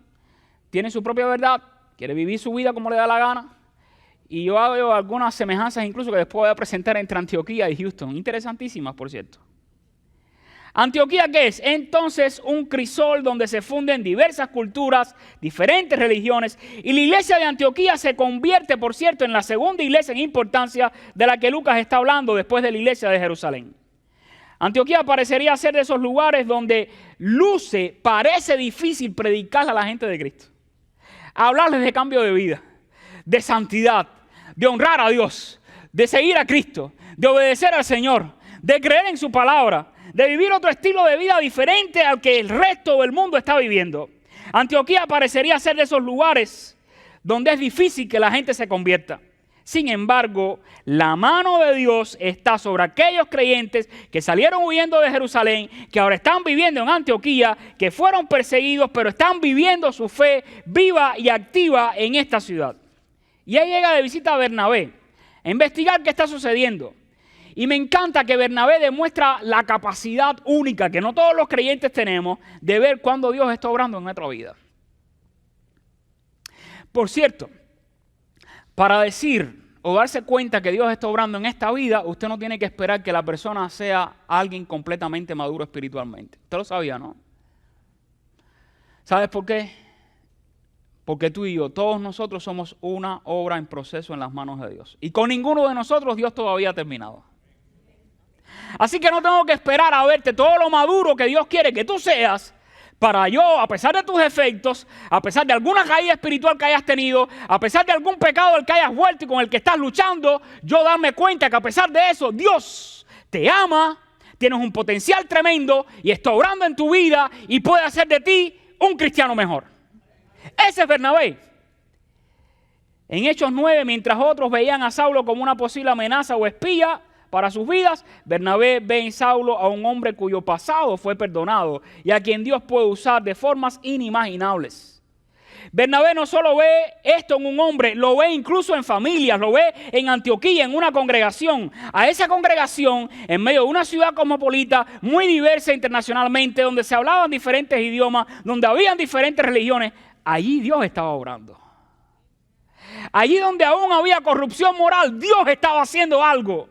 tiene su propia verdad, quiere vivir su vida como le da la gana. Y yo veo algunas semejanzas incluso que después voy a presentar entre Antioquía y Houston. Interesantísimas, por cierto. ¿Antioquía qué es? Entonces un crisol donde se funden diversas culturas, diferentes religiones, y la iglesia de Antioquía se convierte, por cierto, en la segunda iglesia en importancia de la que Lucas está hablando después de la iglesia de Jerusalén. Antioquía parecería ser de esos lugares donde parece difícil predicarle a la gente de Cristo, hablarles de cambio de vida, de santidad, de honrar a Dios, de seguir a Cristo, de obedecer al Señor, de creer en su palabra, de vivir otro estilo de vida diferente al que el resto del mundo está viviendo. Antioquía parecería ser de esos lugares donde es difícil que la gente se convierta. Sin embargo, la mano de Dios está sobre aquellos creyentes que salieron huyendo de Jerusalén, que ahora están viviendo en Antioquía, que fueron perseguidos, pero están viviendo su fe viva y activa en esta ciudad. Y ahí llega de visita a Bernabé a investigar qué está sucediendo. Y me encanta que Bernabé demuestra la capacidad única que no todos los creyentes tenemos de ver cuando Dios está obrando en nuestra vida. Por cierto, para decir o darse cuenta que Dios está obrando en esta vida, usted no tiene que esperar que la persona sea alguien completamente maduro espiritualmente. Usted lo sabía, ¿no? ¿Sabes por qué? Porque tú y yo, todos nosotros somos una obra en proceso en las manos de Dios. Y con ninguno de nosotros Dios todavía ha terminado. Así que no tengo que esperar a verte todo lo maduro que Dios quiere que tú seas para yo, a pesar de tus efectos, a pesar de alguna caída espiritual que hayas tenido, a pesar de algún pecado al que hayas vuelto y con el que estás luchando, yo darme cuenta que a pesar de eso, Dios te ama, tienes un potencial tremendo y está obrando en tu vida y puede hacer de ti un cristiano mejor. Ese es Bernabé. En Hechos 9, mientras otros veían a Saulo como una posible amenaza o espía para sus vidas, Bernabé ve en Saulo a un hombre cuyo pasado fue perdonado y a quien Dios puede usar de formas inimaginables. Bernabé no solo ve esto en un hombre, lo ve incluso en familias, lo ve en Antioquía, en una congregación. A esa congregación, en medio de una ciudad cosmopolita, muy diversa internacionalmente, donde se hablaban diferentes idiomas, donde habían diferentes religiones, allí Dios estaba obrando. Allí donde aún había corrupción moral, Dios estaba haciendo algo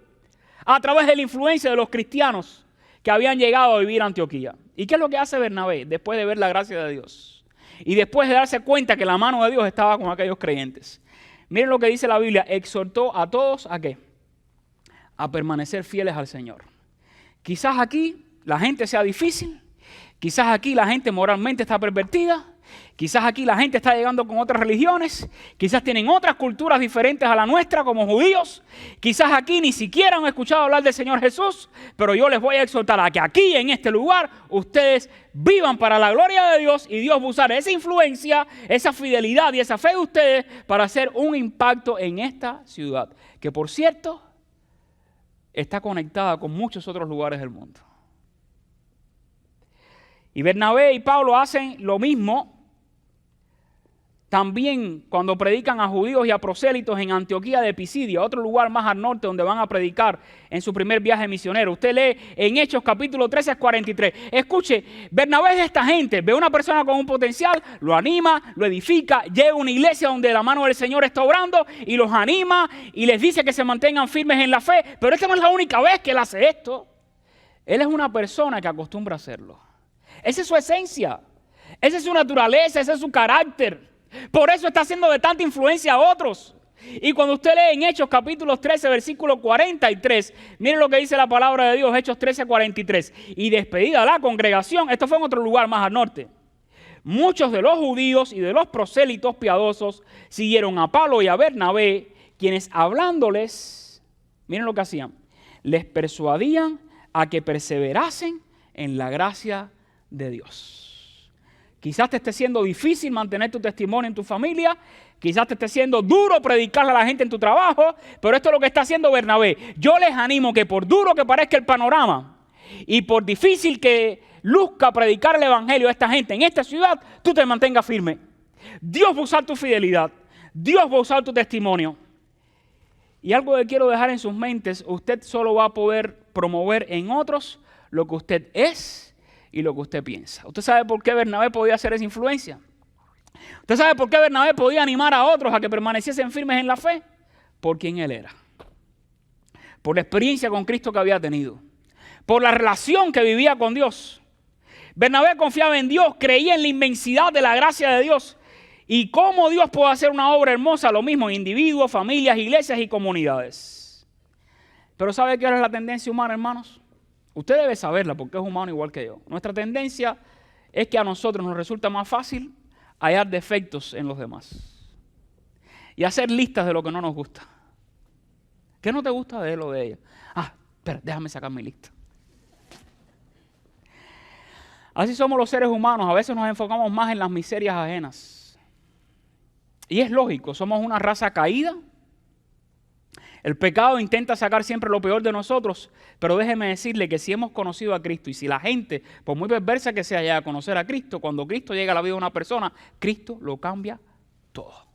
a través de la influencia de los cristianos que habían llegado a vivir a Antioquía. ¿Y qué es lo que hace Bernabé después de ver la gracia de Dios? Y después de darse cuenta que la mano de Dios estaba con aquellos creyentes. Miren lo que dice la Biblia, exhortó a todos ¿a qué? A permanecer fieles al Señor. Quizás aquí la gente sea difícil, quizás aquí la gente moralmente está pervertida, quizás aquí la gente está llegando con otras religiones, quizás tienen otras culturas diferentes a la nuestra como judíos, quizás aquí ni siquiera han escuchado hablar del Señor Jesús, pero yo les voy a exhortar a que aquí en este lugar ustedes vivan para la gloria de Dios y Dios va a usar esa influencia, esa fidelidad y esa fe de ustedes para hacer un impacto en esta ciudad, que por cierto está conectada con muchos otros lugares del mundo. Y Bernabé y Pablo hacen lo mismo también cuando predican a judíos y a prosélitos en Antioquía de Pisidia, otro lugar más al norte donde van a predicar en su primer viaje misionero. Usted lee en Hechos capítulo 13, 43. Escuche, Bernabé es de esta gente, ve a una persona con un potencial, lo anima, lo edifica, llega a una iglesia donde la mano del Señor está obrando y los anima y les dice que se mantengan firmes en la fe. Pero esta no es la única vez que él hace esto. Él es una persona que acostumbra a hacerlo. Esa es su esencia, esa es su naturaleza, ese es su carácter. Por eso está haciendo de tanta influencia a otros. Y cuando usted lee en Hechos capítulo 13, versículo 43, miren lo que dice la palabra de Dios, Hechos 13, 43. Y despedida la congregación, esto fue en otro lugar más al norte, muchos de los judíos y de los prosélitos piadosos siguieron a Pablo y a Bernabé, quienes hablándoles, miren lo que hacían, les persuadían a que perseverasen en la gracia de Dios. Quizás te esté siendo difícil mantener tu testimonio en tu familia, quizás te esté siendo duro predicarle a la gente en tu trabajo, pero esto es lo que está haciendo Bernabé. Yo les animo que por duro que parezca el panorama y por difícil que luzca predicar el evangelio a esta gente en esta ciudad, tú te mantengas firme. Dios va a usar tu fidelidad, Dios va a usar tu testimonio. Y algo que quiero dejar en sus mentes, usted solo va a poder promover en otros lo que usted es y lo que usted piensa. ¿Usted sabe por qué Bernabé podía hacer esa influencia? ¿Usted sabe por qué Bernabé podía animar a otros a que permaneciesen firmes en la fe? Por quien él era. Por la experiencia con Cristo que había tenido. por la relación que vivía con Dios. Bernabé confiaba en Dios, creía en la inmensidad de la gracia de Dios y cómo Dios puede hacer una obra hermosa, lo mismo en individuos, familias, iglesias y comunidades. Pero ¿sabe qué es la tendencia humana, hermanos? Usted debe saberla porque es humano igual que yo. Nuestra tendencia es que a nosotros nos resulta más fácil hallar defectos en los demás y hacer listas de lo que no nos gusta. ¿Qué no te gusta de él o de ella? Espera, déjame sacar mi lista. Así somos los seres humanos, a veces nos enfocamos más en las miserias ajenas. Y es lógico, somos una raza caída. El pecado intenta sacar siempre lo peor de nosotros, pero déjeme decirle que si hemos conocido a Cristo y si la gente, por muy perversa que sea, llega a conocer a Cristo, cuando Cristo llega a la vida de una persona, Cristo lo cambia todo.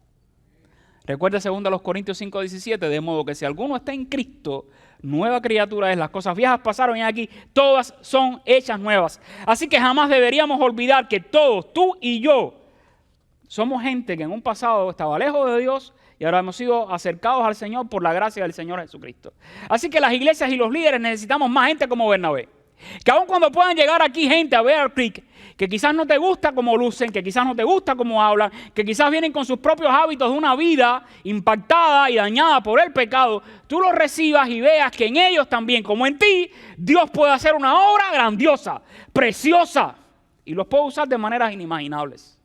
Recuerda 2 Corintios 5:17, de modo que si alguno está en Cristo, nueva criatura es, las cosas viejas pasaron y aquí todas son hechas nuevas. Así que jamás deberíamos olvidar que todos, tú y yo, somos gente que en un pasado estaba lejos de Dios y ahora hemos sido acercados al Señor por la gracia del Señor Jesucristo. Así que las iglesias y los líderes necesitamos más gente como Bernabé. Que aun cuando puedan llegar aquí gente a Bear Creek, que quizás no te gusta cómo lucen, que quizás no te gusta cómo hablan, que quizás vienen con sus propios hábitos de una vida impactada y dañada por el pecado, tú los recibas y veas que en ellos también, como en ti, Dios puede hacer una obra grandiosa, preciosa, y los puede usar de maneras inimaginables.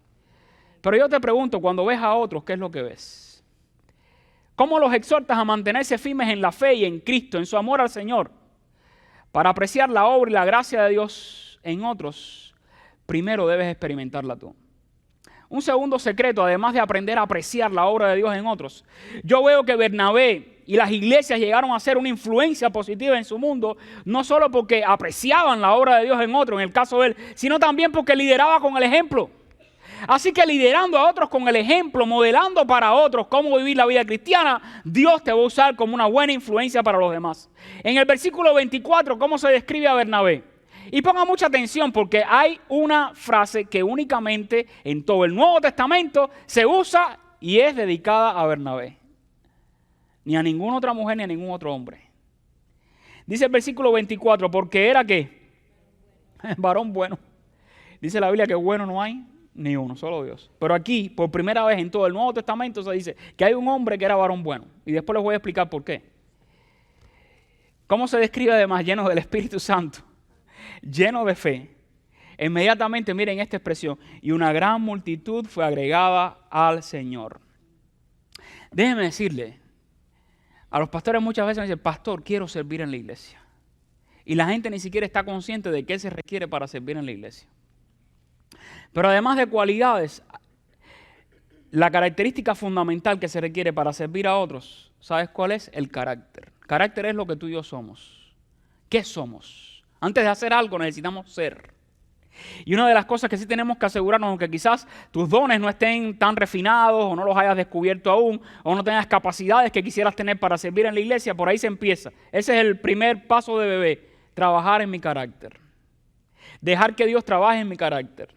Pero yo te pregunto, cuando ves a otros, ¿qué es lo que ves? ¿Cómo los exhortas a mantenerse firmes en la fe y en Cristo, en su amor al Señor? Para apreciar la obra y la gracia de Dios en otros, primero debes experimentarla tú. Un segundo secreto, además de aprender a apreciar la obra de Dios en otros, yo veo que Bernabé y las iglesias llegaron a ser una influencia positiva en su mundo, no solo porque apreciaban la obra de Dios en otros, en el caso de él, sino también porque lideraba con el ejemplo. Así que liderando a otros con el ejemplo, modelando para otros cómo vivir la vida cristiana, Dios te va a usar como una buena influencia para los demás. En el versículo 24, ¿cómo se describe a Bernabé? Y ponga mucha atención porque hay una frase que únicamente en todo el Nuevo Testamento se usa y es dedicada a Bernabé. Ni a ninguna otra mujer ni a ningún otro hombre. Dice el versículo 24, porque era ¿qué? Varón bueno. Dice la Biblia que bueno no hay ni uno, solo Dios. Pero aquí, por primera vez en todo el Nuevo Testamento se dice que hay un hombre que era varón bueno. Y después les voy a explicar por qué. ¿Cómo se describe además? Lleno del Espíritu Santo, lleno de fe. Inmediatamente miren esta expresión, y una gran multitud fue agregada al Señor. Déjenme decirle, a los pastores muchas veces me dicen, pastor, quiero servir en la iglesia. Y la gente ni siquiera está consciente de qué se requiere para servir en la iglesia. Pero además de cualidades, la característica fundamental que se requiere para servir a otros, ¿sabes cuál es? El carácter. Carácter es lo que tú y yo somos. ¿Qué somos? Antes de hacer algo necesitamos ser. Y una de las cosas que sí tenemos que asegurarnos, aunque quizás tus dones no estén tan refinados o no los hayas descubierto aún, o no tengas capacidades que quisieras tener para servir en la iglesia, por ahí se empieza. Ese es el primer paso de bebé, trabajar en mi carácter. Dejar que Dios trabaje en mi carácter.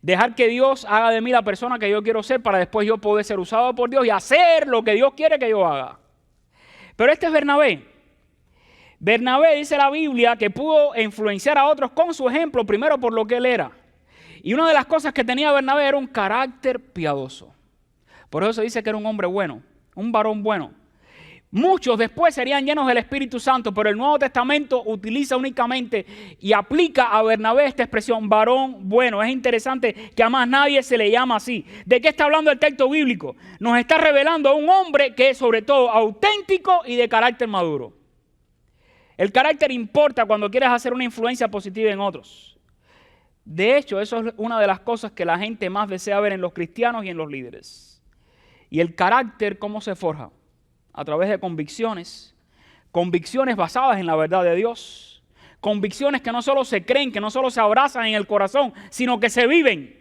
Dejar que Dios haga de mí la persona que yo quiero ser para después yo poder ser usado por Dios y hacer lo que Dios quiere que yo haga. Pero este es Bernabé. Bernabé dice la Biblia que pudo influenciar a otros con su ejemplo, primero por lo que él era. Y una de las cosas que tenía Bernabé era un carácter piadoso. Por eso se dice que era un hombre bueno, un varón bueno. Muchos después serían llenos del Espíritu Santo, pero el Nuevo Testamento utiliza únicamente y aplica a Bernabé esta expresión, varón bueno. Es interesante que a más nadie se le llama así. ¿De qué está hablando el texto bíblico? Nos está revelando a un hombre que es sobre todo auténtico y de carácter maduro. El carácter importa cuando quieres hacer una influencia positiva en otros. De hecho, eso es una de las cosas que la gente más desea ver en los cristianos y en los líderes. Y el carácter, ¿cómo se forja? A través de convicciones basadas en la verdad de Dios, convicciones que no solo se creen, que no solo se abrazan en el corazón, sino que se viven.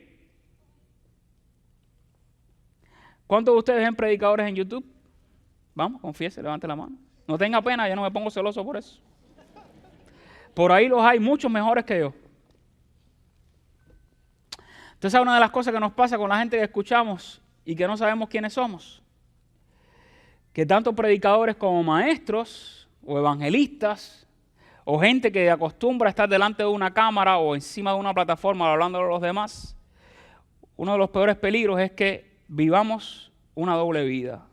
¿Cuántos de ustedes ven predicadores en YouTube? Vamos, confiese, levante la mano. No tenga pena, yo no me pongo celoso por eso. Por ahí los hay muchos mejores que yo. Entonces, una de las cosas que nos pasa con la gente que escuchamos y que no sabemos quiénes somos, que tanto predicadores como maestros o evangelistas o gente que acostumbra a estar delante de una cámara o encima de una plataforma hablando a los demás, uno de los peores peligros es que vivamos una doble vida.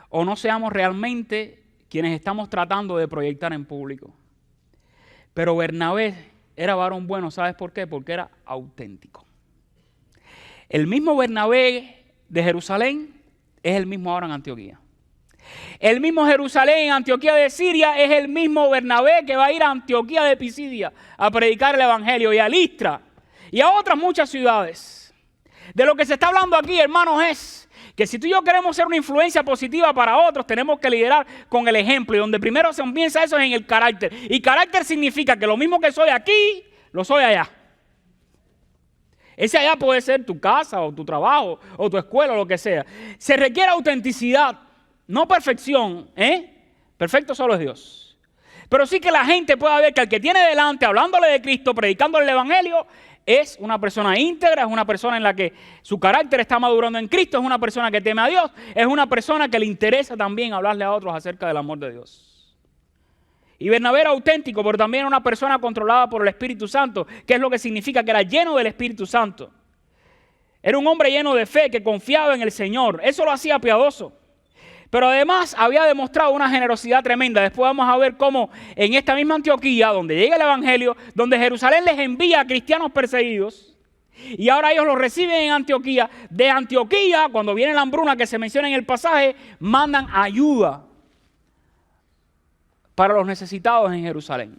O no seamos realmente quienes estamos tratando de proyectar en público. Pero Bernabé era varón bueno, ¿sabes por qué? Porque era auténtico. El mismo Bernabé de Jerusalén es el mismo ahora en Antioquía. El mismo Jerusalén en Antioquía de Siria es el mismo Bernabé que va a ir a Antioquía de Pisidia a predicar el evangelio, y a Listra y a otras muchas ciudades. De lo que se está hablando aquí, hermanos, es que si tú y yo queremos ser una influencia positiva para otros, tenemos que liderar con el ejemplo. Y donde primero se comienza eso es en el carácter. Y carácter significa que lo mismo que soy aquí, lo soy allá. Ese allá puede ser tu casa o tu trabajo o tu escuela o lo que sea. Se requiere autenticidad, no perfección, Perfecto solo es Dios. Pero sí que la gente pueda ver que el que tiene delante, hablándole de Cristo, predicándole el evangelio, es una persona íntegra, es una persona en la que su carácter está madurando en Cristo, es una persona que teme a Dios, es una persona que le interesa también hablarle a otros acerca del amor de Dios. Y Bernabé era auténtico, pero también era una persona controlada por el Espíritu Santo, que es lo que significa que era lleno del Espíritu Santo. Era un hombre lleno de fe que confiaba en el Señor. Eso lo hacía piadoso. Pero además había demostrado una generosidad tremenda. Después vamos a ver cómo en esta misma Antioquía, donde llega el evangelio, donde Jerusalén les envía a cristianos perseguidos, y ahora ellos los reciben en Antioquía. De Antioquía, cuando viene la hambruna que se menciona en el pasaje, mandan ayuda para los necesitados en Jerusalén.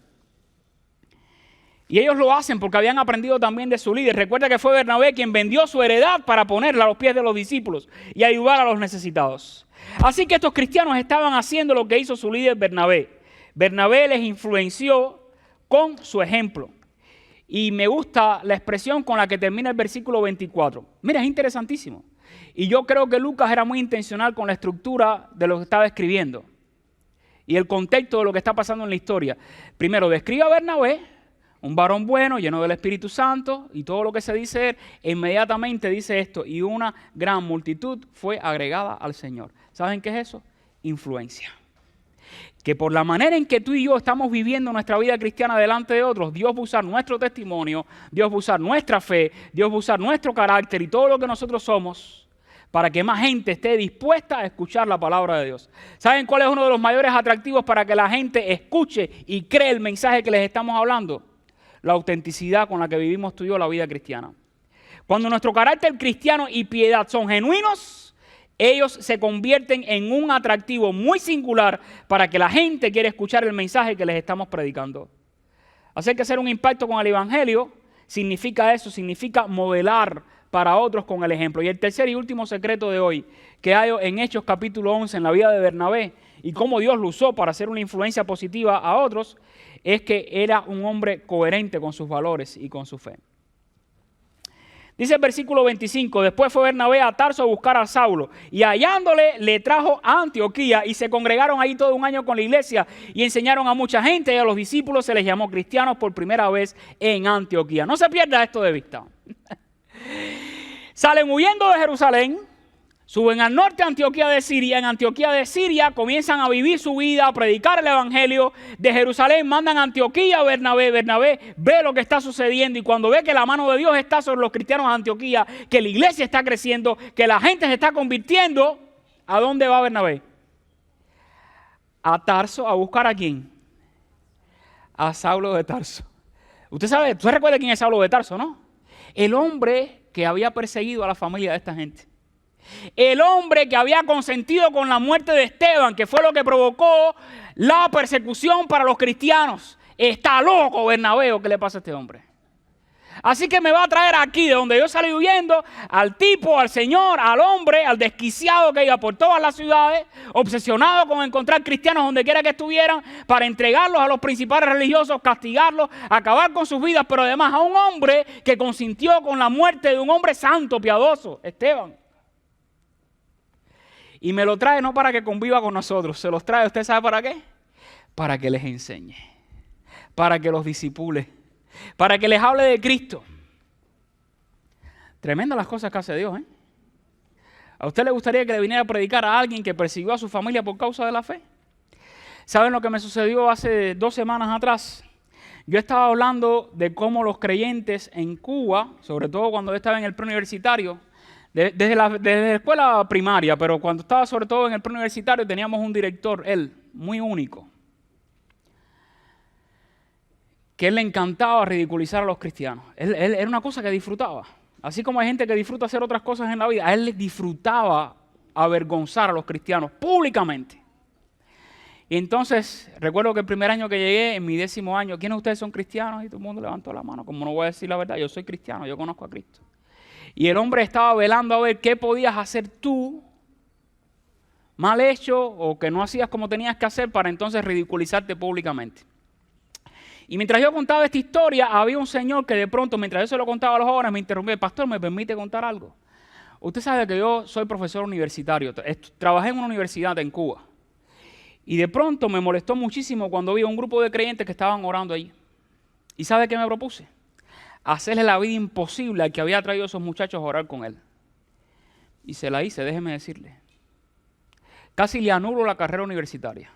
Y ellos lo hacen porque habían aprendido también de su líder. Recuerda que fue Bernabé quien vendió su heredad para ponerla a los pies de los discípulos y ayudar a los necesitados. Así que estos cristianos estaban haciendo lo que hizo su líder Bernabé. Bernabé les influenció con su ejemplo. Y me gusta la expresión con la que termina el versículo 24. Mira, es interesantísimo. Y yo creo que Lucas era muy intencional con la estructura de lo que estaba escribiendo y el contexto de lo que está pasando en la historia. Primero describe a Bernabé, un varón bueno, lleno del Espíritu Santo, y todo lo que se dice él, e inmediatamente dice esto: y una gran multitud fue agregada al Señor. ¿Saben qué es eso? Influencia. Que por la manera en que tú y yo estamos viviendo nuestra vida cristiana delante de otros, Dios va a usar nuestro testimonio, Dios va a usar nuestra fe, Dios va a usar nuestro carácter y todo lo que nosotros somos, para que más gente esté dispuesta a escuchar la palabra de Dios. ¿Saben cuál es uno de los mayores atractivos para que la gente escuche y cree el mensaje que les estamos hablando? La autenticidad con la que vivimos tú y yo la vida cristiana. Cuando nuestro carácter cristiano y piedad son genuinos, ellos se convierten en un atractivo muy singular para que la gente quiera escuchar el mensaje que les estamos predicando. Hacer que hacer un impacto con el evangelio significa eso, significa modelar para otros con el ejemplo. Y el tercer y último secreto de hoy, que hay en Hechos capítulo 11, en la vida de Bernabé, y cómo Dios lo usó para hacer una influencia positiva a otros, es que era un hombre coherente con sus valores y con su fe. Dice el versículo 25, después fue Bernabé a Tarso a buscar a Saulo, y hallándole le trajo a Antioquía, y se congregaron ahí todo un año con la iglesia, y enseñaron a mucha gente, y a los discípulos se les llamó cristianos por primera vez en Antioquía. No se pierda esto de vista. Salen huyendo de Jerusalén, suben al norte a Antioquía de Siria. En Antioquía de Siria comienzan a vivir su vida, a predicar el evangelio. De Jerusalén mandan a Antioquía a Bernabé. Bernabé ve lo que está sucediendo, y cuando ve que la mano de Dios está sobre los cristianos de Antioquía, que la iglesia está creciendo, que la gente se está convirtiendo, ¿a dónde va Bernabé? A Tarso. ¿A buscar a quién? A Saulo de Tarso. Usted recuerda quién es Saulo de Tarso, ¿no? El hombre que había perseguido a la familia de esta gente. El hombre que había consentido con la muerte de Esteban, que fue lo que provocó la persecución para los cristianos. Está loco Bernabé, ¿qué le pasa a este hombre? Así que me va a traer aquí, de donde yo salí huyendo, al tipo, al señor, al hombre, al desquiciado que iba por todas las ciudades, obsesionado con encontrar cristianos donde quiera que estuvieran, para entregarlos a los principales religiosos, castigarlos, acabar con sus vidas, pero además a un hombre que consintió con la muerte de un hombre santo, piadoso, Esteban. Y me lo trae no para que conviva con nosotros, se los trae, ¿usted sabe para qué? Para que les enseñe, para que los disipule, para que les hable de Cristo. Tremendas las cosas que hace Dios, ¿eh? ¿A usted le gustaría que le viniera a predicar a alguien que persiguió a su familia por causa de la fe? ¿Saben lo que me sucedió hace 2 semanas atrás? Yo estaba hablando de cómo los creyentes en Cuba, sobre todo cuando yo estaba en el preuniversitario, desde la escuela primaria, pero cuando estaba sobre todo en el preuniversitario teníamos un director, él, muy único, que él le encantaba ridiculizar a los cristianos. Él era una cosa que disfrutaba. Así como hay gente que disfruta hacer otras cosas en la vida, a él le disfrutaba avergonzar a los cristianos públicamente. Y entonces, recuerdo que el primer año que llegué, en mi 10º año, ¿quiénes de ustedes son cristianos? Y todo el mundo levantó la mano. Como no voy a decir la verdad, yo soy cristiano, yo conozco a Cristo. Y el hombre estaba velando a ver qué podías hacer tú, mal hecho, o que no hacías como tenías que hacer para entonces ridiculizarte públicamente. Y mientras yo contaba esta historia, había un señor que de pronto, mientras yo se lo contaba a los jóvenes, me interrumpió: pastor, ¿me permite contar algo? Usted sabe que yo soy profesor universitario, trabajé en una universidad en Cuba. Y de pronto me molestó muchísimo cuando vi a un grupo de creyentes que estaban orando allí. ¿Y sabe qué me propuse? Hacerle la vida imposible al que había traído a esos muchachos a orar con él. Y se la hice, déjeme decirle. Casi le anulo la carrera universitaria.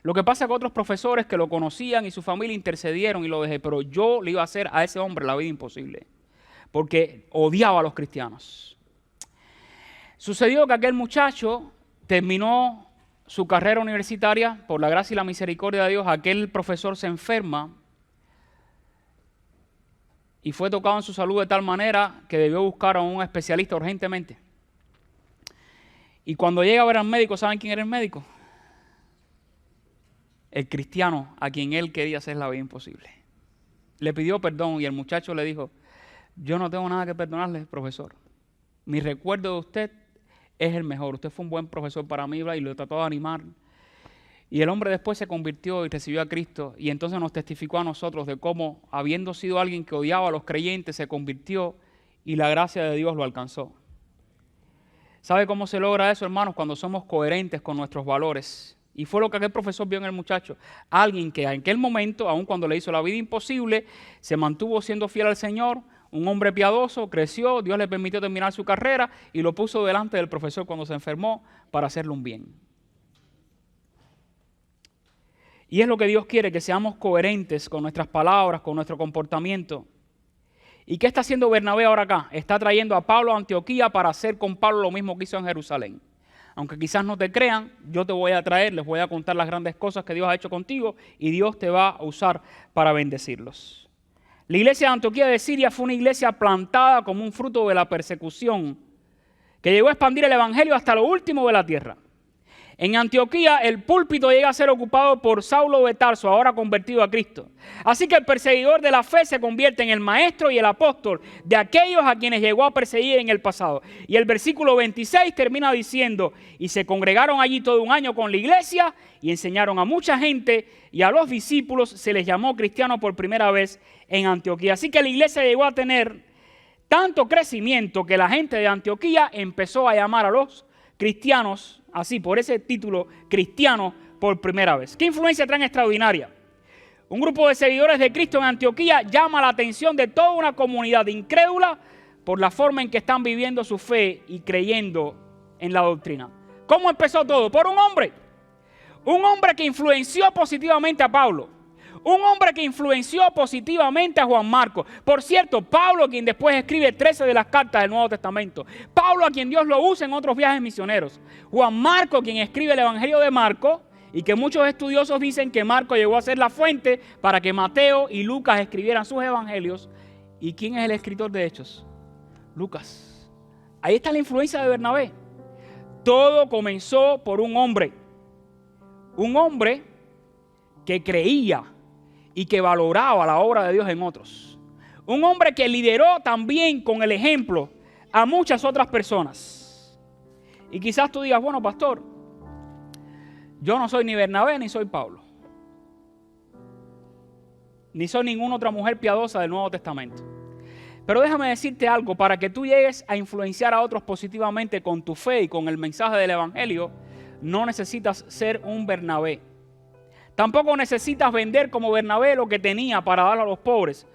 Lo que pasa es que otros profesores que lo conocían y su familia intercedieron y lo dejé, pero yo le iba a hacer a ese hombre la vida imposible, porque odiaba a los cristianos. Sucedió que aquel muchacho terminó su carrera universitaria, por la gracia y la misericordia de Dios. Aquel profesor se enferma y fue tocado en su salud de tal manera que debió buscar a un especialista urgentemente. Y cuando llega a ver al médico, ¿saben quién era el médico? El cristiano a quien él quería hacer la vida imposible. Le pidió perdón y el muchacho le dijo: yo no tengo nada que perdonarle, profesor. Mi recuerdo de usted es el mejor. Usted fue un buen profesor para mí, y lo trató de animar. Y el hombre después se convirtió y recibió a Cristo, y entonces nos testificó a nosotros de cómo, habiendo sido alguien que odiaba a los creyentes, se convirtió y la gracia de Dios lo alcanzó. ¿Sabe cómo se logra eso, hermanos? Cuando somos coherentes con nuestros valores. Y fue lo que aquel profesor vio en el muchacho. Alguien que en aquel momento, aun cuando le hizo la vida imposible, se mantuvo siendo fiel al Señor. Un hombre piadoso, creció, Dios le permitió terminar su carrera y lo puso delante del profesor cuando se enfermó para hacerle un bien. Y es lo que Dios quiere, que seamos coherentes con nuestras palabras, con nuestro comportamiento. ¿Y qué está haciendo Bernabé ahora acá? Está trayendo a Pablo a Antioquía para hacer con Pablo lo mismo que hizo en Jerusalén. Aunque quizás no te crean, yo te voy a traer, les voy a contar las grandes cosas que Dios ha hecho contigo y Dios te va a usar para bendecirlos. La iglesia de Antioquía de Siria fue una iglesia plantada como un fruto de la persecución que llegó a expandir el evangelio hasta lo último de la tierra. En Antioquía el púlpito llega a ser ocupado por Saulo de Tarso, ahora convertido a Cristo. Así que el perseguidor de la fe se convierte en el maestro y el apóstol de aquellos a quienes llegó a perseguir en el pasado. Y el versículo 26 termina diciendo: y se congregaron allí todo un año con la iglesia y enseñaron a mucha gente, y a los discípulos se les llamó cristianos por primera vez en Antioquía. Así que la iglesia llegó a tener tanto crecimiento que la gente de Antioquía empezó a llamar a los cristianos, así por ese título, cristiano, por primera vez. ¿Qué influencia tan extraordinaria? Un grupo de seguidores de Cristo en Antioquía llama la atención de toda una comunidad incrédula por la forma en que están viviendo su fe y creyendo en la doctrina. ¿Cómo empezó todo? Por un hombre que influenció positivamente a Pablo. Un hombre que influenció positivamente a Juan Marcos. Por cierto, Pablo, quien después escribe 13 de las cartas del Nuevo Testamento. Pablo, a quien Dios lo usa en otros viajes misioneros. Juan Marcos, quien escribe el Evangelio de Marcos, y que muchos estudiosos dicen que Marcos llegó a ser la fuente para que Mateo y Lucas escribieran sus evangelios. ¿Y quién es el escritor de Hechos? Lucas. Ahí está la influencia de Bernabé. Todo comenzó por un hombre. Un hombre que creía y que valoraba la obra de Dios en otros. Un hombre que lideró también con el ejemplo a muchas otras personas. Y quizás tú digas: bueno, pastor, yo no soy ni Bernabé ni soy Pablo, ni soy ninguna otra mujer piadosa del Nuevo Testamento. Pero déjame decirte algo: para que tú llegues a influenciar a otros positivamente con tu fe y con el mensaje del Evangelio, no necesitas ser un Bernabé. Tampoco necesitas vender como Bernabé lo que tenía para darlo a los pobres.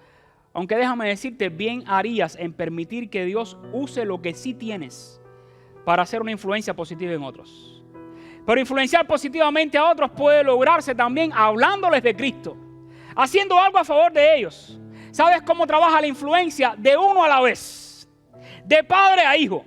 Aunque déjame decirte, bien harías en permitir que Dios use lo que sí tienes para hacer una influencia positiva en otros. Pero influenciar positivamente a otros puede lograrse también hablándoles de Cristo, haciendo algo a favor de ellos. ¿Sabes cómo trabaja la influencia? De uno a la vez, de padre a hijo,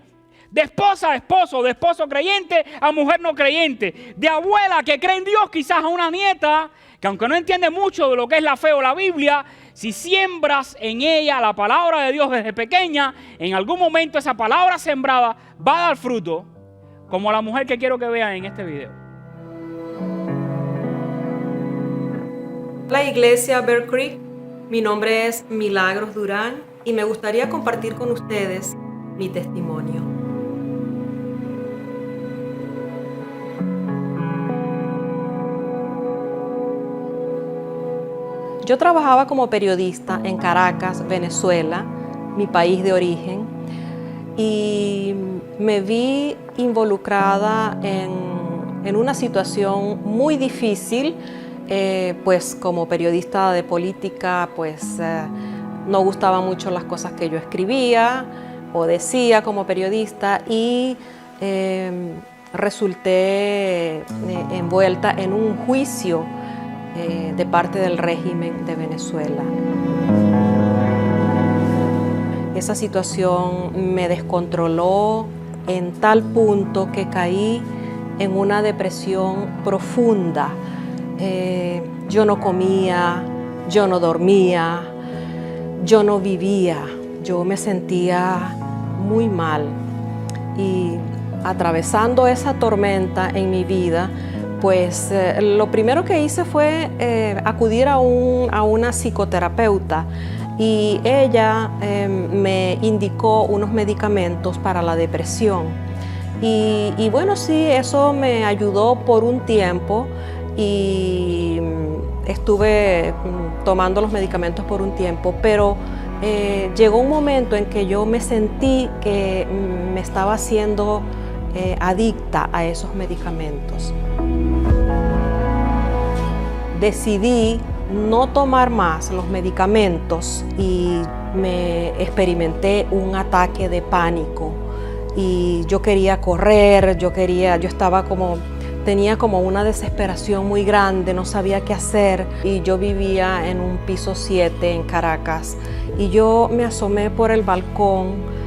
de esposa a esposo, de esposo creyente a mujer no creyente, de abuela que cree en Dios quizás a una nieta que aunque no entiende mucho de lo que es la fe o la Biblia, si siembras en ella la palabra de Dios desde pequeña, en algún momento esa palabra sembrada va a dar fruto, como la mujer que quiero que vean en este video. La iglesia Bear Creek, mi nombre es Milagros Durán y me gustaría compartir con ustedes mi testimonio. Yo trabajaba como periodista en Caracas, Venezuela, mi país de origen, y me vi involucrada en una situación muy difícil, pues como periodista de política, pues no gustaban mucho las cosas que yo escribía o decía como periodista y resulté envuelta en un juicio de parte del régimen de Venezuela. Esa situación me descontroló en tal punto que caí en una depresión profunda. Yo no comía, yo no dormía, yo no vivía, yo me sentía muy mal. Y atravesando esa tormenta en mi vida, pues lo primero que hice fue acudir a una psicoterapeuta y ella me indicó unos medicamentos para la depresión. Y bueno, sí, eso me ayudó por un tiempo y estuve tomando los medicamentos por un tiempo, pero llegó un momento en que yo me sentí que me estaba haciendo adicta a esos medicamentos. Decidí no tomar más los medicamentos y me experimenté un ataque de pánico y yo quería correr, tenía como una desesperación muy grande, no sabía qué hacer y yo vivía en un piso 7 en Caracas y yo me asomé por el balcón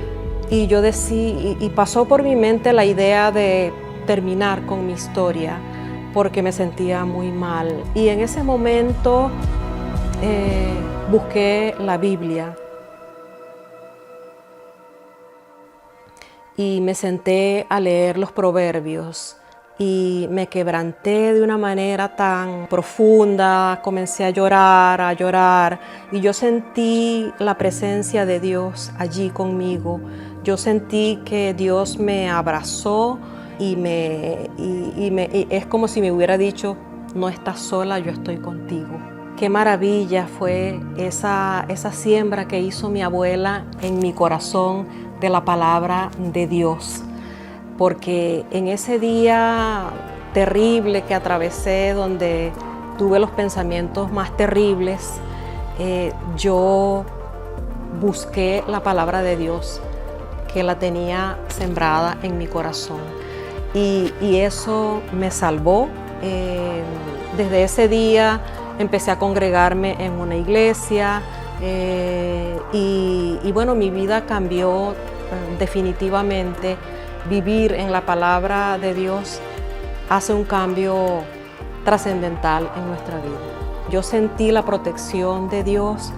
y yo y pasó por mi mente la idea de terminar con mi historia porque me sentía muy mal y en ese momento busqué la Biblia y me senté a leer los proverbios y me quebranté de una manera tan profunda, comencé a llorar y yo sentí la presencia de Dios allí conmigo. Yo sentí que Dios me abrazó y es como si me hubiera dicho, no estás sola, yo estoy contigo. Qué maravilla fue esa siembra que hizo mi abuela en mi corazón de la palabra de Dios. Porque en ese día terrible que atravesé, donde tuve los pensamientos más terribles, yo busqué la palabra de Dios, que la tenía sembrada en mi corazón. Y eso me salvó. Desde ese día empecé a congregarme en una iglesia y bueno, mi vida cambió definitivamente. Vivir en la palabra de Dios hace un cambio trascendental en nuestra vida. Yo sentí la protección de Dios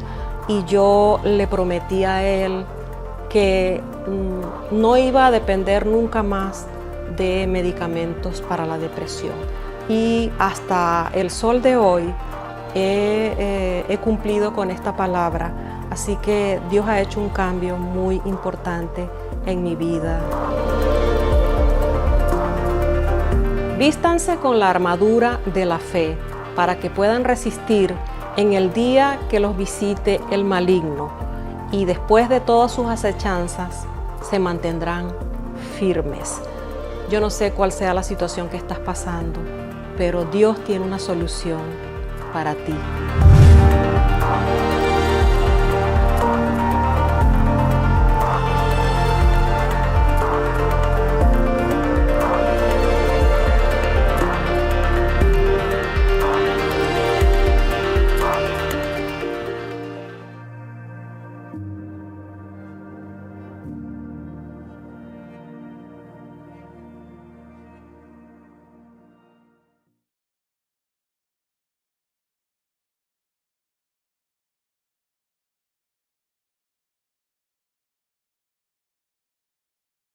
y yo le prometí a Él que no iba a depender nunca más de medicamentos para la depresión. Y hasta el sol de hoy he cumplido con esta palabra. Así que Dios ha hecho un cambio muy importante en mi vida. Vístanse con la armadura de la fe para que puedan resistir en el día que los visite el maligno y después de todas sus acechanzas se mantendrán firmes. Yo no sé cuál sea la situación que estás pasando, pero Dios tiene una solución para ti.